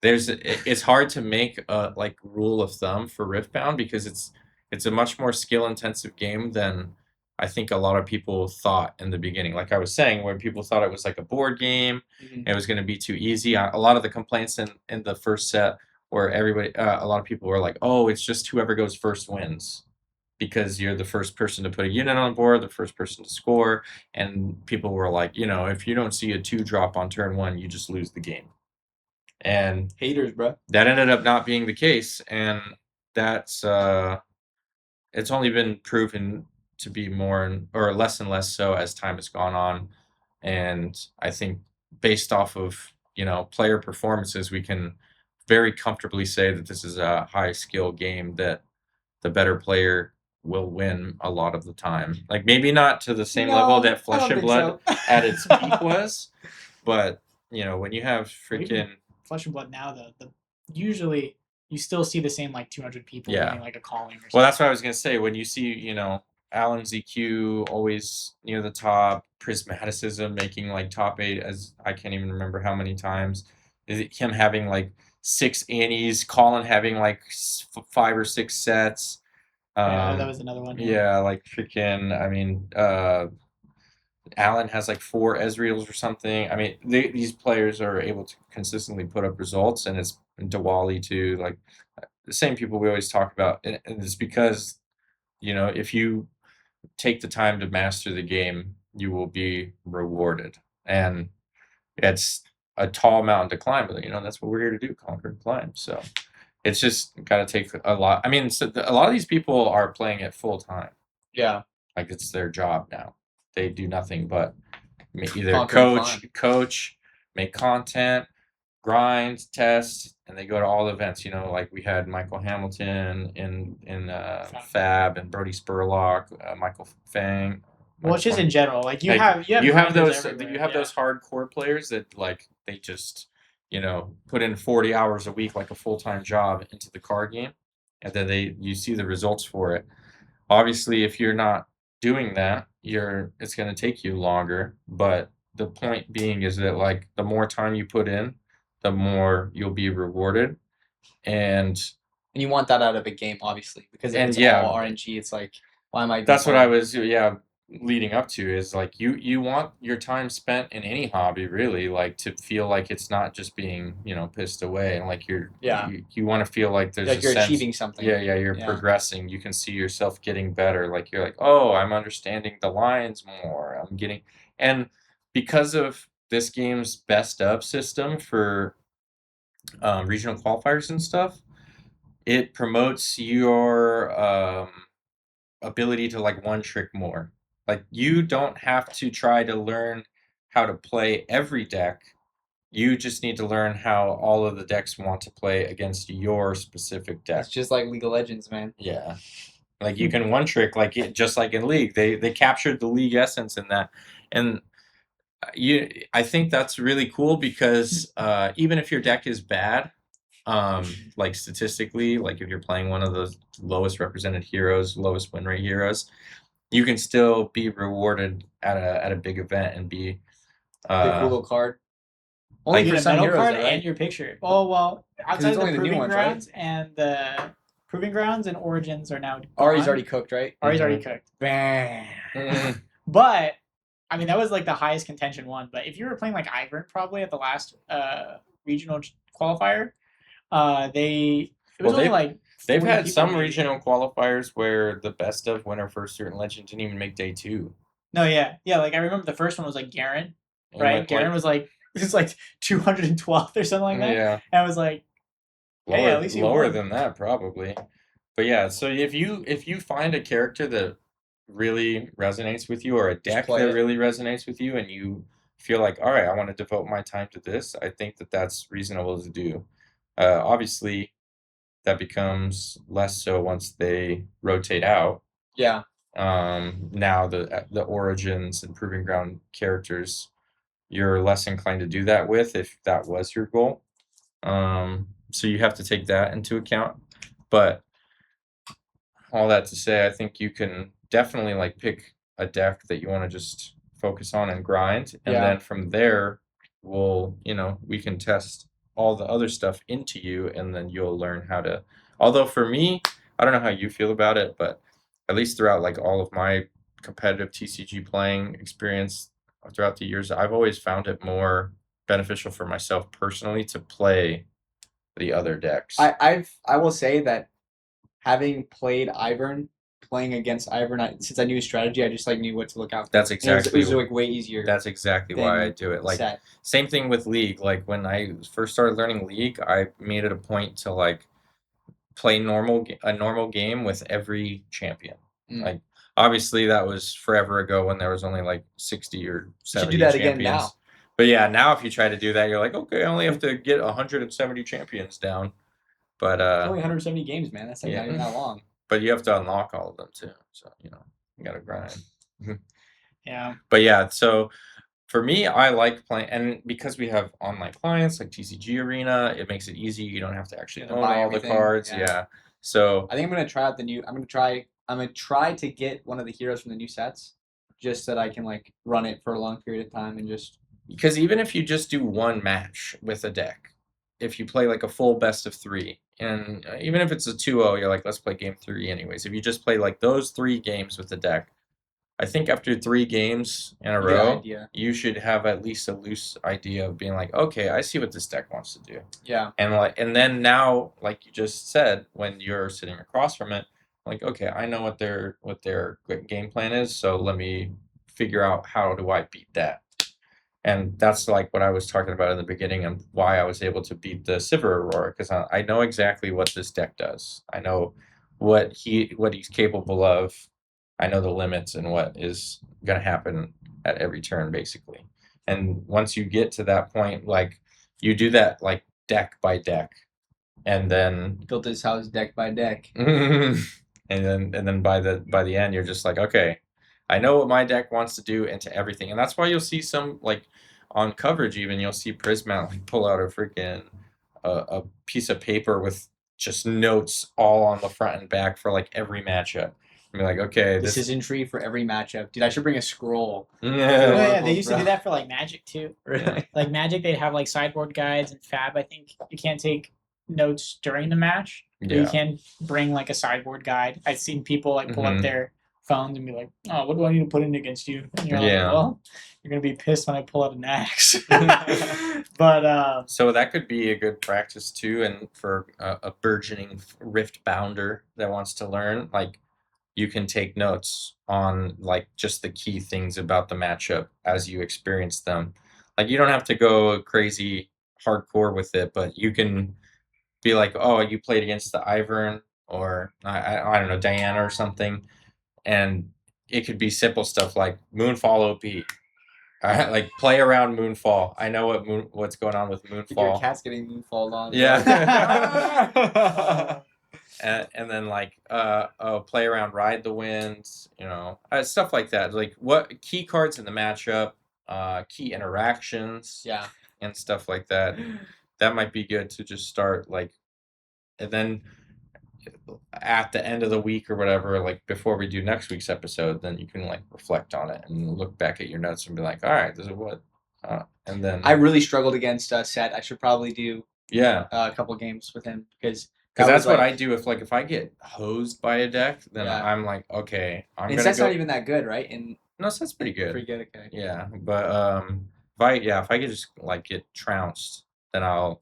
it's hard to make a like rule of thumb for Riftbound because it's a much more skill intensive game than I think a lot of people thought in the beginning. Like I was saying, when people thought it was like a board game, it was going to be too easy. A lot of the complaints in the first set where a lot of people were like, oh, it's just whoever goes first wins because you're the first person to put a unit on board, the first person to score. And people were like, if you don't see a 2-drop on turn 1, you just lose the game. And haters, bro. That ended up not being the case. And that's, it's only been proven to be more or less and less so as time has gone on. And I think based off of, player performances, we can very comfortably say that this is a high skill game that the better player will win a lot of the time. Like maybe not to the same level that Flesh and Blood at its peak was, but when you have freaking Flesh and Blood now, the usually you still see the same like 200 people doing like a calling or something. Well, that's what I was gonna say. When you see Alan ZQ always near the top, Prismaticism making like top 8 as I can't even remember how many times. Him having like 6 Annies, Colin having like 5 or 6 sets. That was another one. Yeah, like freaking. I mean, Alan has like 4 Ezreals or something. I mean, these players are able to consistently put up results, and it's Diwali too. Like the same people we always talk about, and it's because if you take the time to master the game, you will be rewarded, and it's a tall mountain to climb. But that's what we're here to do: conquer and climb. So it's just got to take a lot. I mean, a lot of these people are playing it full time. Yeah, like it's their job now. They do nothing but either coach, make content, grind, test, and they go to all the events. Like we had Michael Hamilton in Fab and Brody Spurlock, Michael Fang. Well, it's just in general. Like you have those hardcore players that like they just put in 40 hours a week like a full-time job into the card game, and then you see the results for it. Obviously, if you're not doing that, it's going to take you longer, but the point being is that like the more time you put in, the more you'll be rewarded, and you want that out of a game, obviously, because it's all RNG. It's like, why am I? That's what I was. Yeah, leading up to is like you want your time spent in any hobby really like to feel like it's not just being pissed away, and like you want to feel like there's like a you're sense, achieving something. you're progressing. You can see yourself getting better. Like you're like, oh, I'm understanding the lines more. I'm getting, and because of this game's best of system for regional qualifiers and stuff, it promotes your ability to like one trick more. Like you don't have to try to learn how to play every deck. You just need to learn how all of the decks want to play against your specific deck. It's just like League of Legends, man. Yeah. Like you can one trick just like in League. They captured the League essence in that. And I think that's really cool because even if your deck is bad, like statistically, like if you're playing one of the lowest represented heroes, lowest win rate heroes, you can still be rewarded at a big event and be the cool little card. Only for some heroes, card, right? And your picture. Oh well, outside of the Proving Grounds, right? And the Proving Grounds and Origins are now. Ari's already cooked, right? Ari's already cooked. Bam. But I mean, that was like the highest contention one. But if you were playing like Ivern, probably at the last regional qualifier, they've had some regional qualifiers where the best of winner for a certain legend didn't even make day 2. No, yeah. Like I remember the first one was like Garen, right? Garen was like 212th or something like that. Yeah, and I was like, hey, at least lower than that probably. But yeah, so if you find a character that really resonates with you, or a deck that really resonates with you, and you feel like, all right, I want to devote my time to this, I think that's reasonable to do. Obviously, that becomes less so once they rotate out. Yeah. Now the Origins and Proving Ground characters, you're less inclined to do that with if that was your goal. So you have to take that into account. But all that to say, I think you can definitely like pick a deck that you want to just focus on and grind, and then from there we can test all the other stuff into you, and then you'll learn how to. Although for me, I don't know how you feel about it, but at least throughout like all of my competitive TCG playing experience throughout the years, I've always found it more beneficial for myself personally to play the other decks. I will say that having played Ivern, playing against Ivern, since I knew his strategy, I just like knew what to look out for. That's exactly. It was like way easier. That's exactly why I do it. Like same thing with League. Like when I first started learning League, I made it a point to like play a normal game with every champion. Like obviously that was forever ago when there was only like 60 or 70 do that champions. Again now. But yeah, now if you try to do that, you're like, okay, I only have to get 170 champions down. But it's only 170 games, man. That's like not even that long. But you have to unlock all of them too. So you gotta grind. Yeah. But yeah, so for me, I like playing, and because we have online clients like TCG Arena, it makes it easy. You don't have to actually own all the cards. Yeah. So I think I'm gonna try out the new. I'm gonna try to get one of the heroes from the new sets, just so that I can like run it for a long period of time and just. Because even if you just do one match with a deck, if you play like a full best of 3, and even if it's a 2-0, you're like, let's play game 3 anyways. If you just play like those 3 games with the deck, I think after 3 games in a row, you should have at least a loose idea of being like, okay, I see what this deck wants to do. Yeah. And then now, like you just said, when you're sitting across from it, like, okay, I know what their game plan is, so let me figure out how do I beat that. And that's like what I was talking about in the beginning and why I was able to beat the Sivir Aurora, because I know exactly what this deck does. I know what he's capable of. I know the limits and what is going to happen at every turn, basically. And once you get to that point, like you do that like deck by deck, and then built his house deck by deck. and then by the end, you're just like, okay, I know what my deck wants to do into everything. And that's why you'll see some, like, on coverage even, you'll see Prismat like pull out a freaking a piece of paper with just notes all on the front and back for, like, every matchup. And be like, okay, this is entry for every matchup. Dude, I should bring a scroll. Yeah, they used to do that for, like, Magic, too. Really? Like, Magic, they'd have, like, sideboard guides, and Fab, I think you can't take notes during the match. Yeah. You can bring, like, a sideboard guide. I've seen people, like, pull up their phones and be like, oh, what do I need to put in against you? And you're Yeah. like, well, you're gonna be pissed when I pull out an axe. But So that could be a good practice too, and for a burgeoning Riftbounder that wants to learn, like you can take notes on like just the key things about the matchup as you experience them. Like you don't have to go crazy hardcore with it, but you can be like, oh, you played against the Ivern or I don't know, Diana or something, and it could be simple stuff like Moonfall OP. Like play around Moonfall. I know what's going on with Moonfall. Your cat's getting Moonfall on. Yeah. and then like play around Ride the Winds, stuff like that. Like what key cards in the matchup, key interactions, and stuff like that. That might be good to just start like, and then at the end of the week or whatever, like before we do next week's episode, then you can like reflect on it and look back at your notes and be like, all right, this is what, and then I really struggled against Seth. I should probably do a couple games with him because that's what I do if I get hosed by a deck, then I'm like, okay, I'm gonna Seth's not even that good, right? No, Seth's pretty good. Pretty good, okay. Yeah, but if I could just like get trounced, then I'll.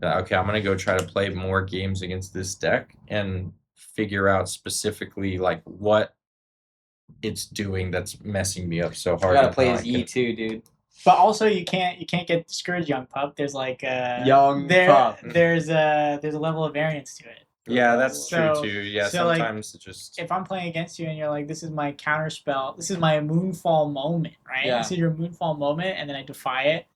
Okay, I'm gonna go try to play more games against this deck and figure out specifically like what it's doing that's messing me up so hard. You gotta play his E too, dude. But also you can't get discouraged, young pup. There's like pup. There's a level of variance to it. Yeah, that's true too. Yeah, so sometimes like, it just if I'm playing against you and you're like, this is my counter spell, this is my Moonfall moment, right? Yeah. This is your Moonfall moment, and then I defy it.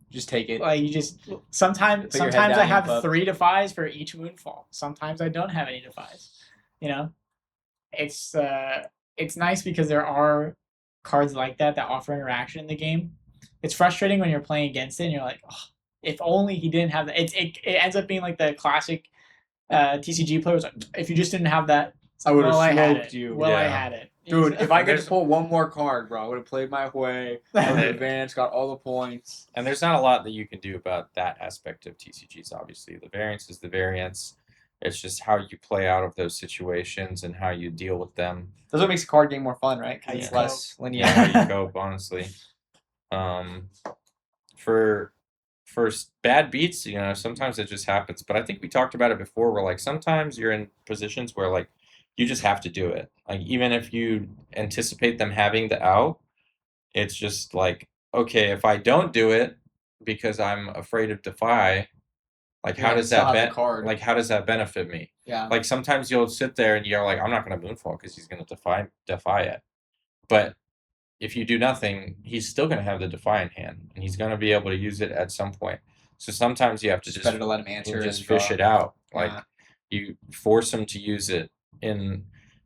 Just take it. Like you just sometimes I have 3 defies for each Moonfall. Sometimes I don't have any defies. It's nice because there are cards like that offer interaction in the game. It's frustrating when you're playing against it and you're like, oh, if only he didn't have that. It ends up being like the classic TCG players. Like, if you just didn't have that, I would have smoked you. Well, I had it. Dude, if I could pull one more card, bro, I would have played my way. I would have advanced, got all the points. And there's not a lot that you can do about that aspect of TCGs, obviously. The variance is the variance. It's just how you play out of those situations and how you deal with them. That's what makes a card game more fun, right? Because it's less linear. Yeah, how you cope, honestly. For bad beats, sometimes it just happens. But I think we talked about it before where, like, sometimes you're in positions where, like, you just have to do it. Like, even if you anticipate them having the out, it's just like, okay, if I don't do it because I'm afraid of defy, like, how does that benefit me? Yeah. Like, sometimes you'll sit there and you're like, I'm not going to Moonfall because he's going to defy it. But if you do nothing, he's still going to have the defy in hand, and he's going to be able to use it at some point. So sometimes you have to just better to let him answer and just fish it out. Like, you force him to use it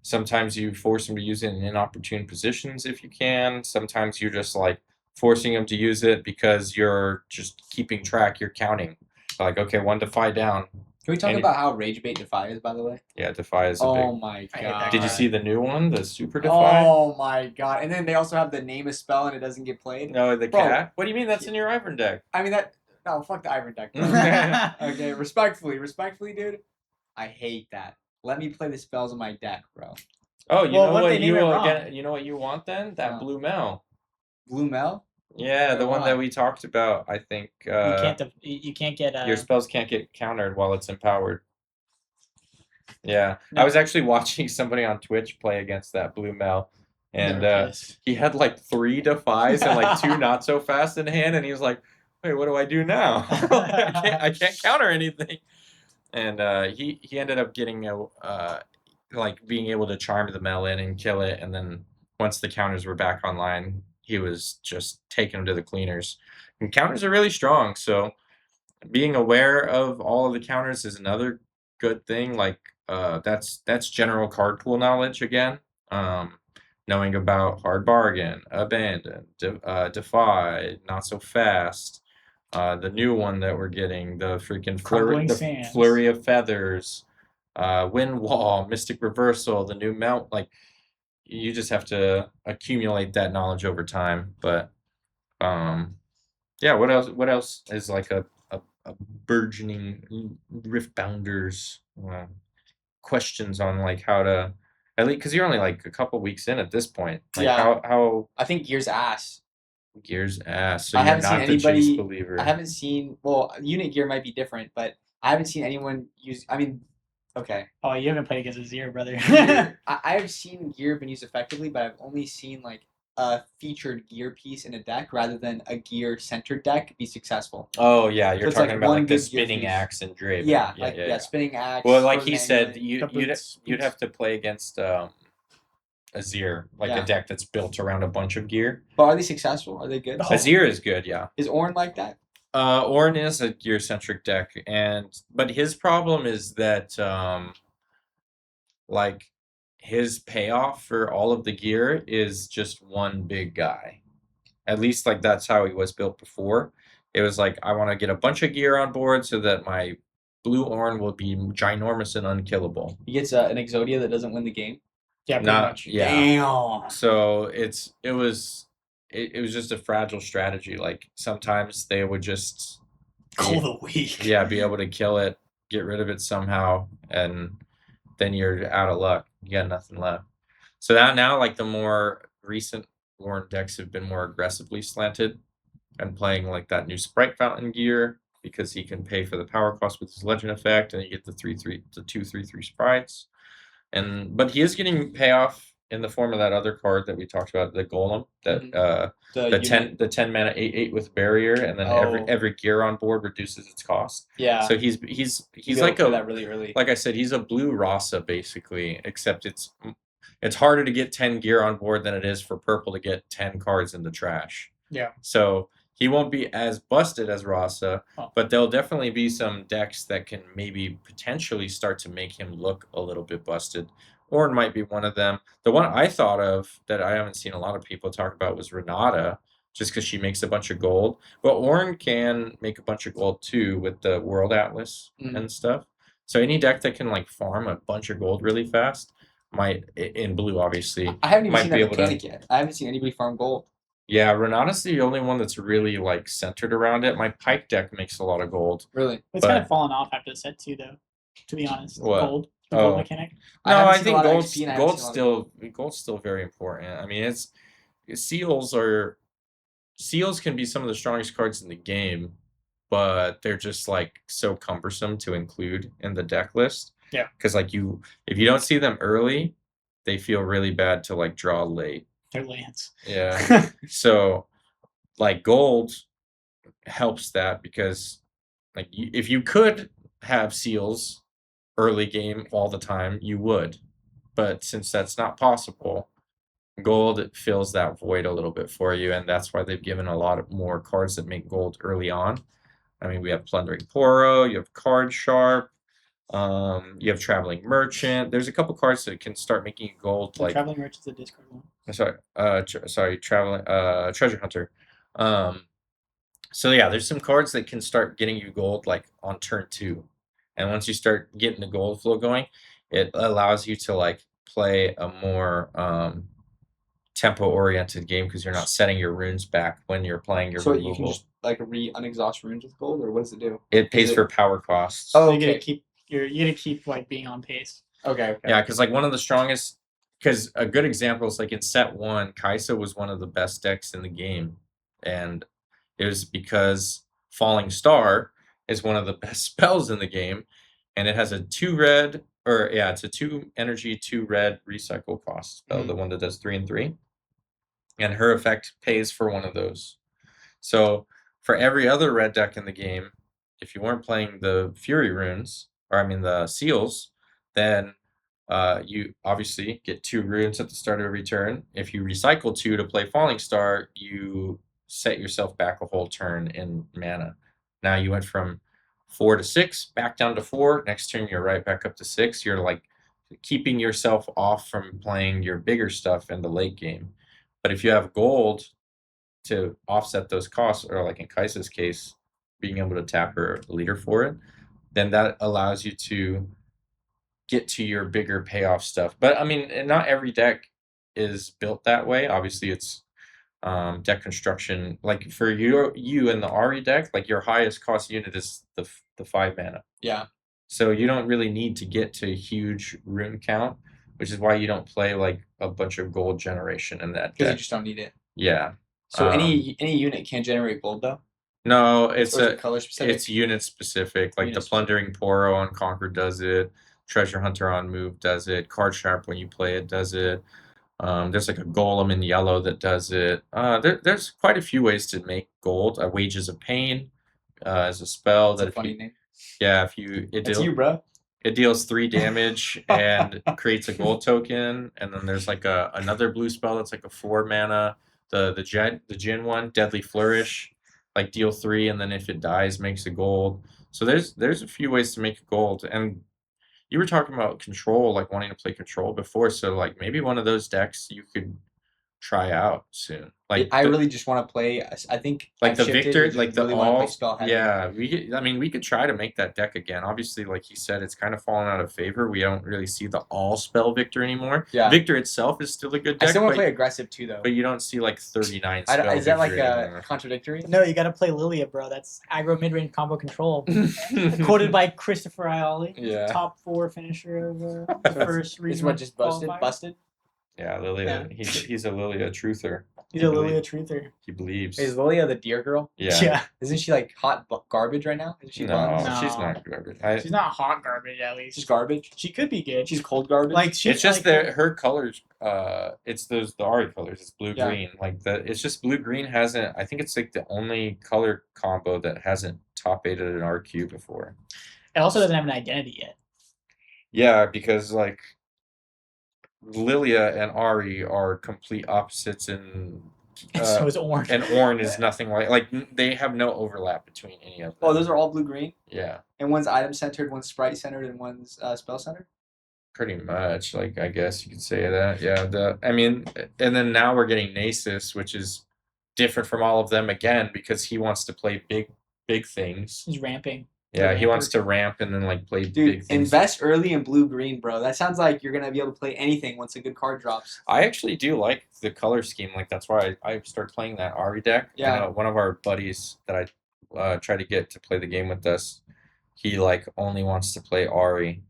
sometimes you force him to use it in inopportune positions if you can. Sometimes you're just like forcing him to use it because you're just keeping track. You're counting. Like, okay, 1 defy down. Can we talk about how Rage Bait Defy is, by the way? Yeah, Defy is a big... my god. Did you see the new one, the Super Defy? Oh my god. And then they also have the name a spell and it doesn't get played. No, the cat? What do you mean that's in your Ivern deck? I mean no, fuck the Ivern deck. Okay, respectfully, dude. I hate that. Let me play the spells in my deck, bro. Oh, you know what you want then? That Blue Mel. Blue Mel? Yeah, the one that we talked about, I think. You can't get... Your spells can't get countered while it's empowered. Yeah. No. I was actually watching somebody on Twitch play against that Blue Mel, and he had like 3 defies and like 2 not so fast in hand, and he was like, wait, what do I do now? I can't counter anything. And he ended up getting being able to charm the Mel in and kill it, and then once the counters were back online, he was just taking them to the cleaners. And counters are really strong, so being aware of all of the counters is another good thing. Like that's general card pool knowledge again. Knowing about Hard Bargain, Abandon, Defy, Not So Fast, the new one that we're getting, the freaking Flurry of Feathers, Wind Wall, Mystic Reversal, the new Mount. Like, you just have to accumulate that knowledge over time. But what else is like a burgeoning Riftbounders questions on like how to At least because you're only like a couple weeks in at this point. Like Yeah. how I think Gear's ass. Gear's ass. So I you're haven't seen not the Chase anybody. believer. I haven't seen. Well, unit Gear might be different, but I haven't seen anyone use. I mean, okay. Oh, you haven't played against a Zero, brother. I've seen Gear been used effectively, but I've only seen like a featured Gear piece in a deck rather than a Gear centered deck be successful. Oh yeah, you're it's talking like about one like the good Gear spinning piece. axe and Draven. Yeah, spinning axe. Well, like he Frozen said, Amulet. you'd have to play against Azir, like Yeah. a deck that's built around a bunch of gear. But are they successful? Are they good? Azir is good, yeah. Is Ornn like that? Ornn is a gear centric deck, but his problem is that like his payoff for all of the gear is just one big guy. At least like that's how he was built before. It was like I want to get a bunch of gear on board so that my blue Ornn will be ginormous and unkillable. He gets an Exodia that doesn't win the game. Yeah, pretty much. Yeah. Damn. So it was just a fragile strategy. Like sometimes they would just Call the week. Yeah, be able to kill it, get rid of it somehow, and then you're out of luck. You got nothing left. So now like the more recent Warren decks have been more aggressively slanted and playing like that new Sprite Fountain gear because he can pay for the power cost with his legend effect, and you get the 2/3/3 sprites. But he is getting payoff in the form of that other card that we talked about, the Golem, that the 10 mana 8/8 with barrier, and then every gear on board reduces its cost. Yeah. So he's like that really early. Like I said, he's a blue Rasa basically, except it's harder to get 10 gear on board than it is for purple to get 10 cards in the trash. Yeah. So he won't be as busted as Rasa, but there'll definitely be some decks that can maybe potentially start to make him look a little bit busted. Ornn might be one of them. The one I thought of that I haven't seen a lot of people talk about was Renata, just because she makes a bunch of gold. But Ornn can make a bunch of gold too with the World Atlas and stuff. So any deck that can like farm a bunch of gold really fast might, in blue obviously, I haven't even might seen be that able to. mechanic yet. I haven't seen anybody farm gold. Yeah, Renata's the only one that's really like centered around it. My Pike deck makes a lot of gold. Really? It's kind of fallen off after set 2, though. To be honest, What? The gold mechanic. No, I think gold's still very important. I mean, seals can be some of the strongest cards in the game, but they're just like so cumbersome to include in the deck list. Yeah. Because like if you don't see them early, they feel really bad to like draw late. Their lands. Yeah. So like gold helps that because like if you could have seals early game all the time, you would. But since that's not possible, gold fills that void a little bit for you, and that's why they've given a lot of more cards that make gold early on. I mean, we have Plundering Poro, you have Card Sharp, you have Traveling Merchant. There's a couple cards that can start making you gold. Like Traveling Merchant's a discard one. Traveling Treasure Hunter. So yeah, there's some cards that can start getting you gold like on turn 2. And once you start getting the gold flow going, it allows you to like play a more tempo-oriented game because you're not setting your runes back when you're playing your removal. So you can just like unexhaust runes with gold, or what does it do? It pays for power costs. Oh, okay. You're gonna keep like being on pace. Okay. Yeah, because like one of the strongest, because a good example is like in set 1, Kaisa was one of the best decks in the game, and it was because Falling Star is one of the best spells in the game, and it has a 2 red, it's a 2 energy, 2 red recycle cost spell, the one that does 3 and 3, and her effect pays for one of those. So for every other red deck in the game, if you weren't playing the Fury runes, the seals, then you obviously get 2 runes at the start of every turn. If you recycle 2 to play Falling Star, you set yourself back a whole turn in mana. Now you went from 4 to 6, back down to 4. Next turn, you're right back up to 6. You're like keeping yourself off from playing your bigger stuff in the late game. But if you have gold to offset those costs, or like in Kaisa's case, being able to tap her leader for it, then that allows you to get to your bigger payoff stuff. But I mean, not every deck is built that way. Obviously, it's deck construction. Like for you in the Ari deck, like your highest cost unit is the 5 mana. Yeah. So you don't really need to get to a huge rune count. which is why you don't play like a bunch of gold generation in that Because you deck. just don't need it. Yeah. So any unit can't generate gold though? No, it's Or is it color specific? it's unit specific. Like Unit the Plundering Poro on Conquer does it. Treasure Hunter on Move does it. Card Sharp when you play it does it. There's like a Golem in yellow that does it. There's quite a few ways to make gold. Wages of Pain as a spell. That's a funny name. Yeah, That's you, bro. It deals 3 damage and creates a gold token. And then there's like another blue spell that's like a 4 mana. The Djinn one, Deadly Flourish, like deal 3, and then if it dies, makes a gold. So there's a few ways to make a gold. And you were talking about control, like wanting to play control before. So like maybe one of those decks you could try out soon. Like I really just want to play. I think like I've the shifted, Victor, just like the really wanna play all. spell heavy. Yeah, we could try to make that deck again. Obviously, like he said, it's kind of fallen out of favor. We don't really see the all spell Victor anymore. Yeah. Victor itself is still a good deck. I still want to play aggressive too, though. But you don't see like 39 spell is that like Victor anymore. contradictory? No, you gotta play Lilia, bro. That's aggro mid-range combo control. Quoted by Christopher Ioli, Yeah. top 4 finisher of the first Is regional what just busted? qualifier. Busted? Yeah, Lilia. He's a Lilia truther. He's a Lilia truther. He believes. Is Lilia the deer girl? Yeah. Isn't she like hot garbage right now? Isn't she No, buns? she's not garbage. She's not hot garbage, at least. She's garbage. She could be good. She's cold garbage. Like she's It's just like, her colors. It's the Ari colors. It's blue Yeah. green. Like it's just blue green hasn't. I think it's like the only color combo that hasn't top 8'd an RQ before. It also doesn't have an identity yet. Yeah, because like Lilia and Ari are complete opposites, and So is Orange. and Ornn is nothing like they have no overlap between any of them. Oh, those are all blue green, Yeah, and one's item centered, one's sprite centered, and one's spell centered. pretty much. Like I guess you could say that. Yeah. I mean, and then now we're getting Nasus, which is different from all of them again because he wants to play big things. He's ramping. Yeah, he wants to ramp and then like play big Dude, things. invest early in blue green, bro. That sounds like you're gonna be able to play anything once a good card drops. I actually do like the color scheme. Like that's why I start playing that Ari deck. Yeah. One of our buddies that I try to get to play the game with us, he like only wants to play Ari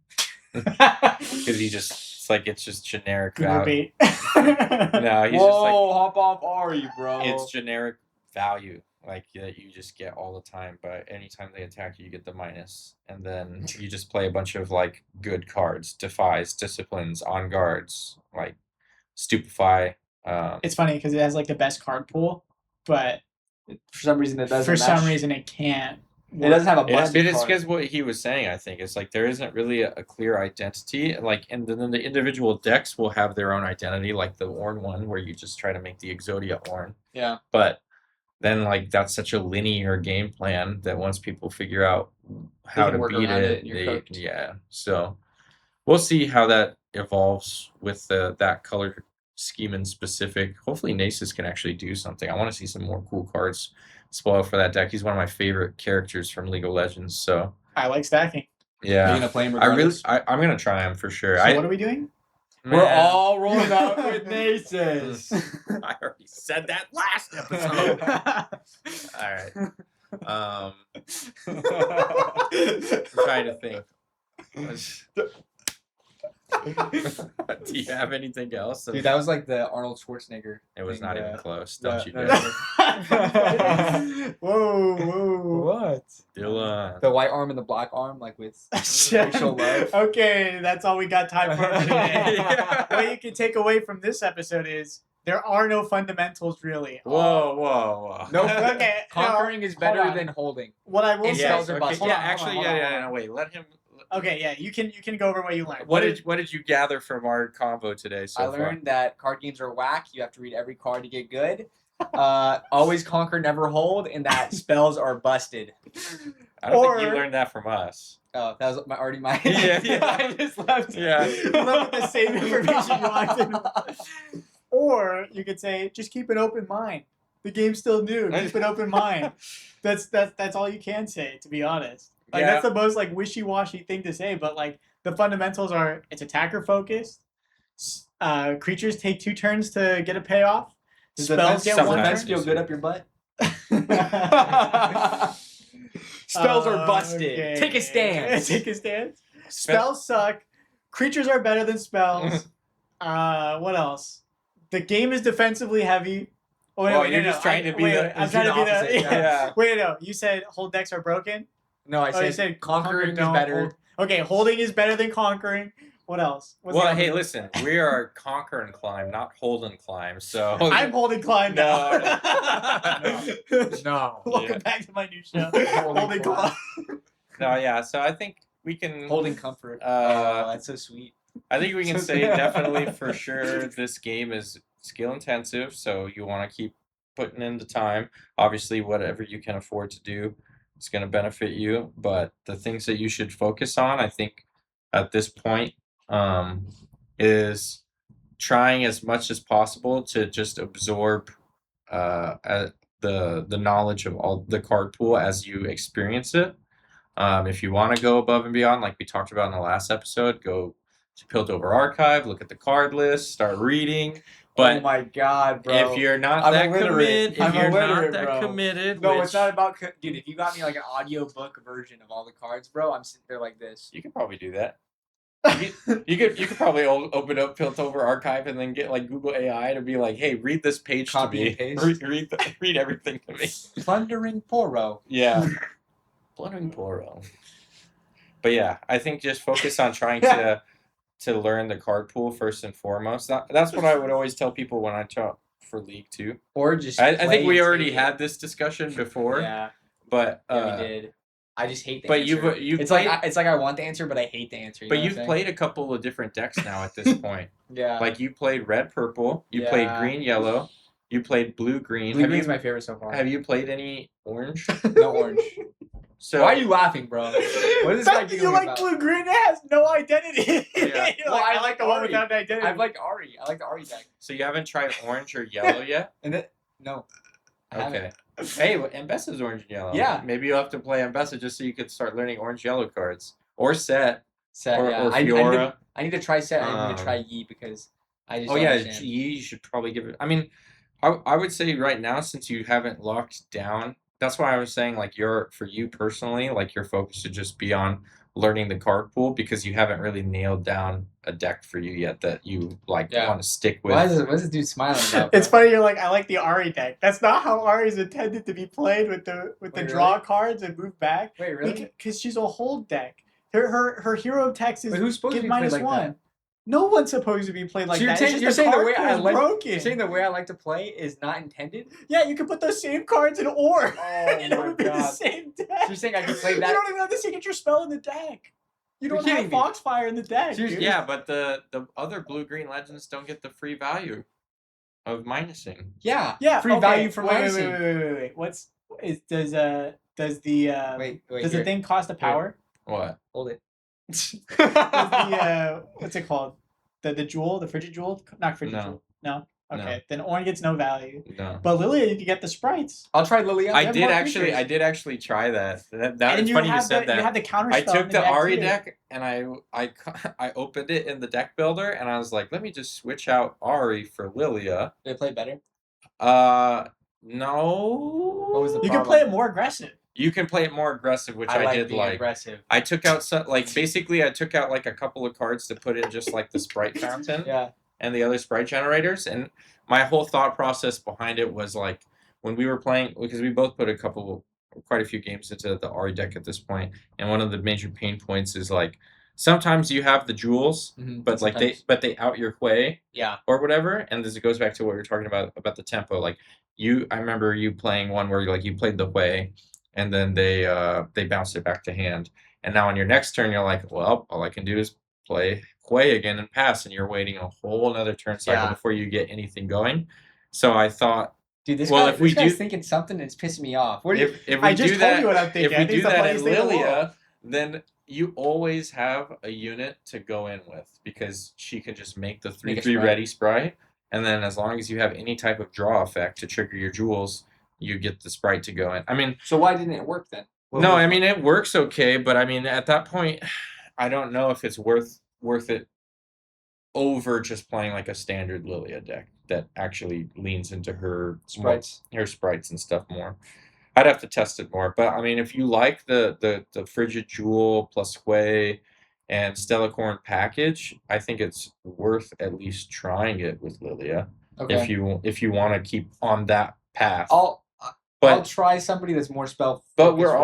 because it's just generic Google value. bait. No, he's Whoa, just like hop off Ari, bro. it's generic value. Like that you just get all the time, but anytime they attack you, you get the minus, and then you just play a bunch of like good cards, defies, disciplines, on guards, like stupefy. It's funny because it has like the best card pool, but for some reason it doesn't. for some reason it can't. It doesn't have a busted It's card. because what he was saying. I think it's like there isn't really a clear identity. Like, and then the individual decks will have their own identity, like the Ornn one, where you just try to make the Exodia Ornn. Yeah. But then like that's such a linear game plan that once people figure out how to work beat around it, and you're cooked. yeah. So we'll see how that evolves with that color scheme in specific. Hopefully Nasus can actually do something. I want to see some more cool cards spoil for that deck. He's one of my favorite characters from League of Legends. So I like stacking. Are you yeah, gonna play him regardless? I'm gonna try him for sure. So what are we doing? We're Man. all rolling out with Nasus. I already said that last episode. All right. I'm trying to think. Do you have anything else? Dude, that was like the Arnold Schwarzenegger. It was thing, not even close. yeah, Don't you no, dare. Whoa. What? Dylan. The white arm and the black arm, like with racial love. Okay, that's all we got time for today. Yeah. What you can take away from this episode is there are no fundamentals really. Whoa. No, Okay, conquering is better hold on. than holding. What I will And say. spells are busted. Yeah, Hold on, actually, hold on, yeah. hold on. No, wait. Let him. Okay, yeah, you can go over what you learned. What did you gather from our combo today so I far? learned that card games are whack. You have to read every card to get good. Always conquer, never hold, and that spells are busted. I don't think or- you learned that from us. Oh, that was already my. Yeah. I just left. Yeah. You left with the same information you wanted. Or you could say, just keep an open mind. The game's still new. Keep an open mind. That's all you can say, to be honest. Like Yeah. that's the most like wishy-washy thing to say, but like the fundamentals are it's attacker focused. Creatures take 2 turns to get a payoff. Does Spells get sometimes 1 defense turn. feel good up your butt? Spells are busted. Okay. Take a stand. Take a stand. Spells suck. Creatures are better than spells. What else? The game is defensively heavy. Oh, you're just trying to be the. I'm trying to be opposite, the. yeah. Wait, no. You said hold decks are broken. No, I said conquering is better. Okay, holding is better than conquering. What else? Well, hey, listen, we are Conquer and Climb, not Hold and Climb. So I'm holding climb now. No. Welcome back to my new show. Holding climb. No, yeah. So I think we can Holding comfort. That's so sweet. I think we can say definitely for sure this game is skill intensive, so you want to keep putting in the time. Obviously, whatever you can afford to do is going to benefit you, but the things that you should focus on, I think, at this point, is trying as much as possible to just absorb the knowledge of all the card pool as you experience it. If you want to go above and beyond, like we talked about in the last episode, go to Piltover Archive, look at the card list, start reading. But oh my God, bro! If you're not that committed, no, it's not about dude. If you got me like an audiobook version of all the cards, bro, I'm sitting there like this. You could probably do that. You could probably open up Piltover Archive and then get like Google AI to be like, hey, read this page Copy to me. and paste. Read everything to me. Plundering Poro. Yeah. Plundering Poro. But yeah, I think just focus on trying to learn the card pool first and foremost. That's what I would always tell people when I talk for League 2. Or just I think we already had this discussion before. Yeah. But yeah, we did. I just hate the but answer. You've it's played, like I want the answer, but I hate the answer. But you've played a couple of different decks now at this point. Yeah. Like you played red purple, you played green yellow, you played blue green. Blue green's my favorite so far. Have you played any orange? No orange. So why are you laughing, bro? What is this guy doing? You like about? blue green? It has no identity. Yeah. Well, I like the one without identity. I like Ari. I like the Ari deck. So you haven't tried orange or yellow yet? No. Okay. Hey, Ambessa's orange and yellow. Yeah. Maybe you'll have to play Ambessa just so you could start learning orange yellow cards. Or Set. Or Fiora. I need to try Set. I need to try Yi because I just Yi, you should probably give it. I mean, I would say right now, since you haven't locked down, that's why I was saying, like, for you personally, like, your focus should just be on learning the card pool because you haven't really nailed down a deck for you yet that you, like, want to stick with. Why is this dude smiling about? It's funny you're like, I like the Ari deck. That's not how Ari is intended to be played with the draw cards and move back. Wait, really? Because she's a hold deck. Her hero text is who's supposed to be -1. like that? No one's supposed to be played like that. You're saying the way I like. Broken. You're saying the way I like to play is not intended. Yeah, you can put those same cards in Ore. Oh and it would be the same deck. So you're saying I can play that? You don't even have the signature spell in the deck. You don't have Foxfire in the deck. Dude. Yeah, but the other blue-green legends don't get the free value of minusing. Yeah. Free value for minusing. Wait. Does the thing cost a power? What? Hold it. What's it called? The jewel, the frigid jewel? Not frigid jewel. No? Okay. No. Then Orin gets no value. No. But Lilia, you can get the sprites. I'll try Lilia. I did actually try that. That's funny you said that. You had the counter I took the Ari deck and I opened it in the deck builder and I was like, let me just switch out Ari for Lilia. Did it play better? No. What was the problem? You can play it more aggressive. You can play it more aggressive, which I did like. Aggressive. I took out basically I took out like a couple of cards to put in just like the sprite fountain. Yeah. And the other sprite generators, and my whole thought process behind it was like when we were playing, because we both put quite a few games into the Ari deck at this point, and one of the major pain points is like sometimes you have the jewels, but they out your way, or whatever, and this goes back to what we were talking about the tempo. Like I remember you playing one where you played the way, and then they bounced it back to hand, and now on your next turn you're like, well, all I can do is play Quay again and pass, and you're waiting a whole another turn cycle before you get anything going. So I thought, dude, this guy's thinking something that's pissing me off. If we do that in Lilia, then you always have a unit to go in with because she can just make the 3/3 ready sprite, and then as long as you have any type of draw effect to trigger your jewels, you get the sprite to go in. I mean, so why didn't it work then? I mean it works okay, but I mean at that point, I don't know if it's worth it over just playing like a standard Lilia deck that actually leans into her sprites and stuff more. I'd have to test it more, but I mean, if you like the Frigid Jewel plus Quay and Stellacorn package, I think it's worth at least trying it with Lilia. Okay. If you want to keep on that path. I'll try somebody that's more spell. But we're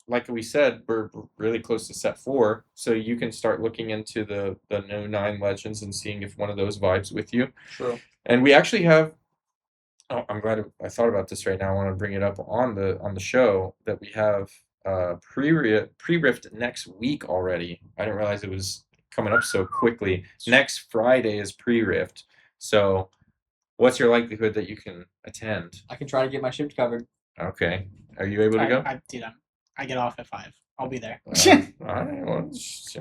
like we said, we're really close to set 4, so you can start looking into the new 9 legends and seeing if one of those vibes with you. True. And we actually have. Oh, I'm glad I thought about this right now. I want to bring it up on the show that we have pre-rift next week already. I didn't realize it was coming up so quickly. Next Friday is pre-rift. So, what's your likelihood that you can attend? I can try to get my shift covered. Okay. Are you able to go? I get off at 5. I'll be there. All right. Well,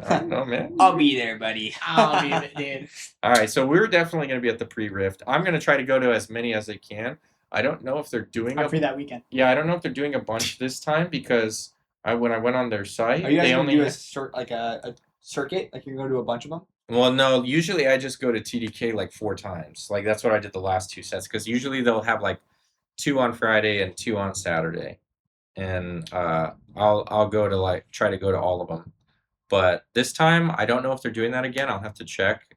I don't know, man. I'll be there, buddy. I'll be there, dude. All right. So we're definitely going to be at the pre-rift. I'm going to try to go to as many as I can. I don't know if they're doing. I'm free that weekend. Yeah, I don't know if they're doing a bunch this time because when I went on their site, are you guys going to do a circuit? Like you're going to do a bunch of them? Well, no. Usually I just go to TDK like 4 times. Like that's what I did the last 2 sets because usually they'll have like 2 on Friday and 2 on Saturday. And I'll go to try to go to all of them, but this time I don't know if they're doing that again. I'll have to check.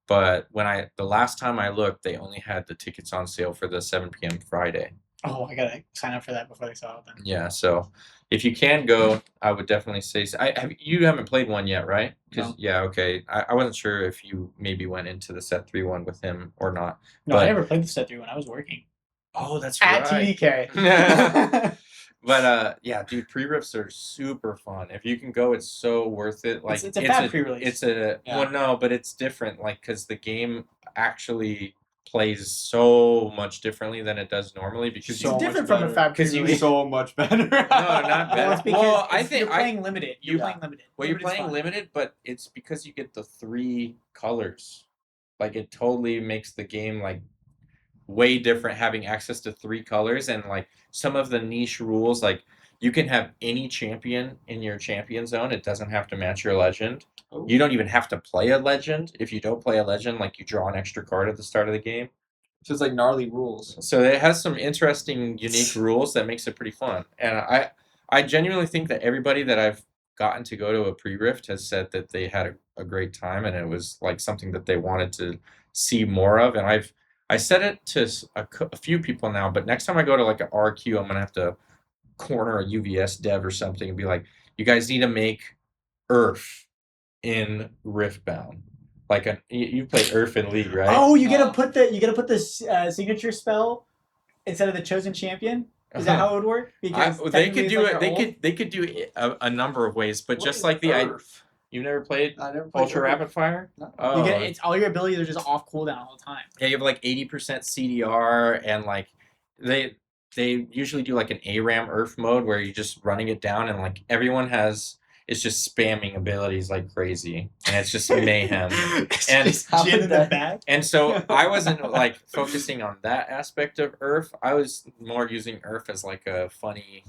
But the last time I looked, they only had the tickets on sale for the 7 p.m. Friday. Oh, I gotta sign up for that before they sell it then. Yeah, so if you can go, I would definitely say. You haven't played one yet, right? No. Yeah, okay. I wasn't sure if you maybe went into the set 3 one with him or not. No, I never played the set 3 when I was working. Oh, that's at right. TDK. But yeah, dude, pre-rifts are super fun. If you can go, it's so worth it. Like it's a bad pre-release. Well, no, but it's different. Like because the game actually plays so much differently than it does normally because it's different from a fab pre-release. So much better. No, not better. Well, I think you're playing limited. You're playing limited. Well, you're playing limited, but it's because you get the 3 colors. Like it totally makes the game like way different having access to 3 colors and like some of the niche rules, like you can have any champion in your champion zone. It doesn't have to match your legend. Oh. You don't even have to play a legend. If you don't play a legend, like you draw an extra card at the start of the game. So it's like gnarly rules. So it has some interesting, unique rules that makes it pretty fun. And I genuinely think that everybody that I've gotten to go to a pre-rift has said that they had a great time and it was like something that they wanted to see more of. And I said it to a few people now, but next time I go to like an RQ, I'm going to have to corner a UVS dev or something and be like, you guys need to make Earth in Riftbound. Like you play Earth in League, right? Oh, you gotta put the signature spell instead of the chosen champion. Is that how it would work? Because they could do it. They could do a number of ways, but just like the Earth. You've never played Ultra Rapid Fire? No. Oh. It's all your abilities are just off cooldown all the time. Yeah, you have like 80% CDR and like they usually do like an ARAM Earth mode where you're just running it down and like everyone is just spamming abilities like crazy and it's just mayhem. And so I wasn't like focusing on that aspect of Earth. I was more using Earth as like a funny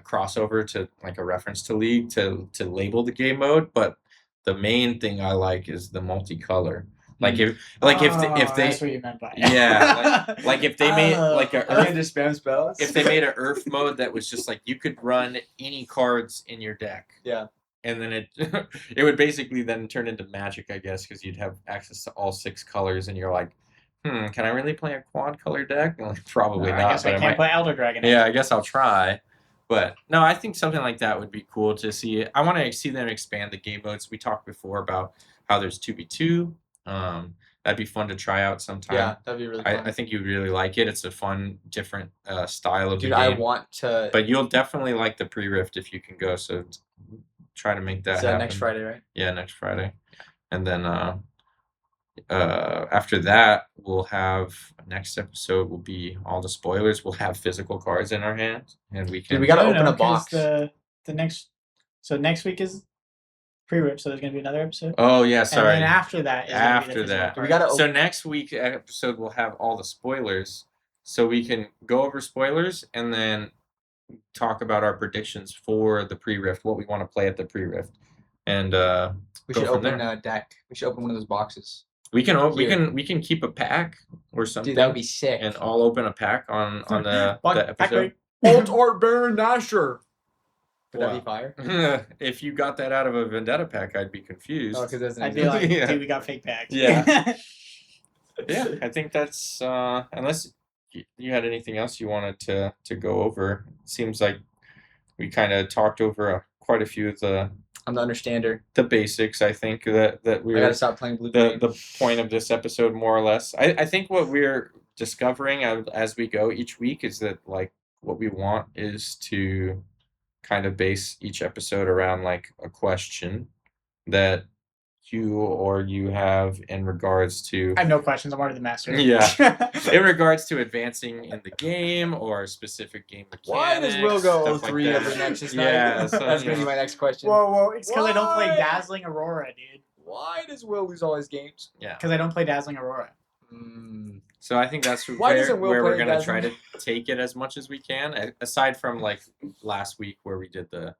crossover to like a reference to League to label the game mode, but the main thing I like is the multicolor. Like if they that's what you meant by it. Yeah, like if they made like a Earth spam spells. If they made an Earth mode that was just like you could run any cards in your deck. Yeah. And then it would basically then turn into Magic, I guess, because you'd have access to all 6 colors, and you're like, can I really play a quad color deck? Well, probably not. I guess I can't play Elder Dragon. Yeah, I guess I'll try. But no, I think something like that would be cool to see. I want to see them expand the game modes. We talked before about how there's 2v2. That'd be fun to try out sometime. Yeah, that'd be really fun. I think you'd really like it. It's a fun, different style of the game. I want to. But you'll definitely like the pre-rift if you can go. So try to make that happen. Next Friday, right? Yeah, next Friday. And then after that, we'll have next episode will be all the spoilers. We'll have physical cards in our hands, and we can. Dude, we gotta open a box. Next week is pre-rip, so there's gonna be another episode. Oh yeah, sorry. And then after that, we gotta. So next week episode we'll have all the spoilers, so we can go over spoilers and then talk about our predictions for the pre-rift, what we want to play at the pre-rift, and we should open a deck. We should open one of those boxes. We can keep a pack or something. Dude, that would be sick. And I'll open a pack on the episode. Alt Art Baron Nasher. Would that be fire? If you got that out of a Vendetta pack, I'd be confused. Oh, because I'd be like, Yeah. dude, we got fake packs. Yeah. Yeah, I think that's unless you had anything else you wanted to go over. It seems like we kind of talked over quite a few of I'm the understander. the basics. I think that I we're gotta stop playing blue. the point of this episode, more or less. I think what we're discovering as we go each week is that like what we want is to kind of base each episode around like a question that you have in regards to I have no questions. I'm already the master. Yeah. in regards to advancing in the game or specific game mechanics. Why does Will go stuff 03 like every that. Nexus Night? Yeah, so, That's you gonna be know. my next question. Whoa, it's because I don't play Why? Dazzling Aurora, dude. Why does Will lose all his games? Yeah. Because I don't play Dazzling Aurora. So I think that's Why doesn't Will where we're play gonna try Dazzling? to take it as much as we can. Aside from like last week where we did the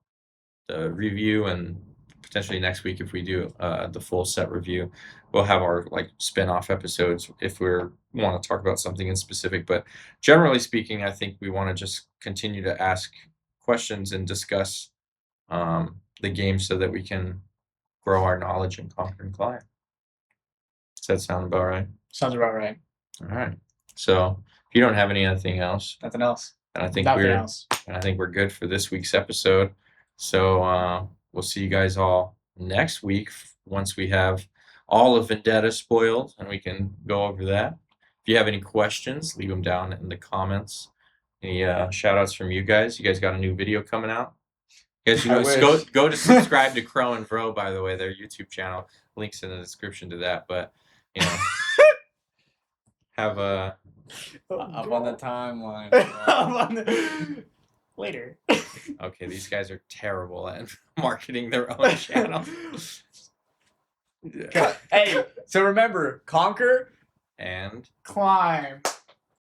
review, and potentially next week if we do the full set review, we'll have our like spin-off episodes if we want to talk about something in specific. But generally speaking, I think we want to just continue to ask questions and discuss the game so that we can grow our knowledge in Conquer and Climb. Does that sound about right? Sounds about right. All right. So if you don't have anything else, Nothing else. and I think Nothing else. we're good for this week's episode. So we'll see you guys all next week once we have all of Vendetta spoiled and we can go over that. If you have any questions, leave them down in the comments. Any shout outs from you guys? You guys got a new video coming out? You guys, go to subscribe to Cro Vro, by the way, their YouTube channel. Links in the description to that. But you know, have a Up on the timeline. Later. okay. These guys are terrible at marketing their own channel. Hey, so remember, Conquer And Climb.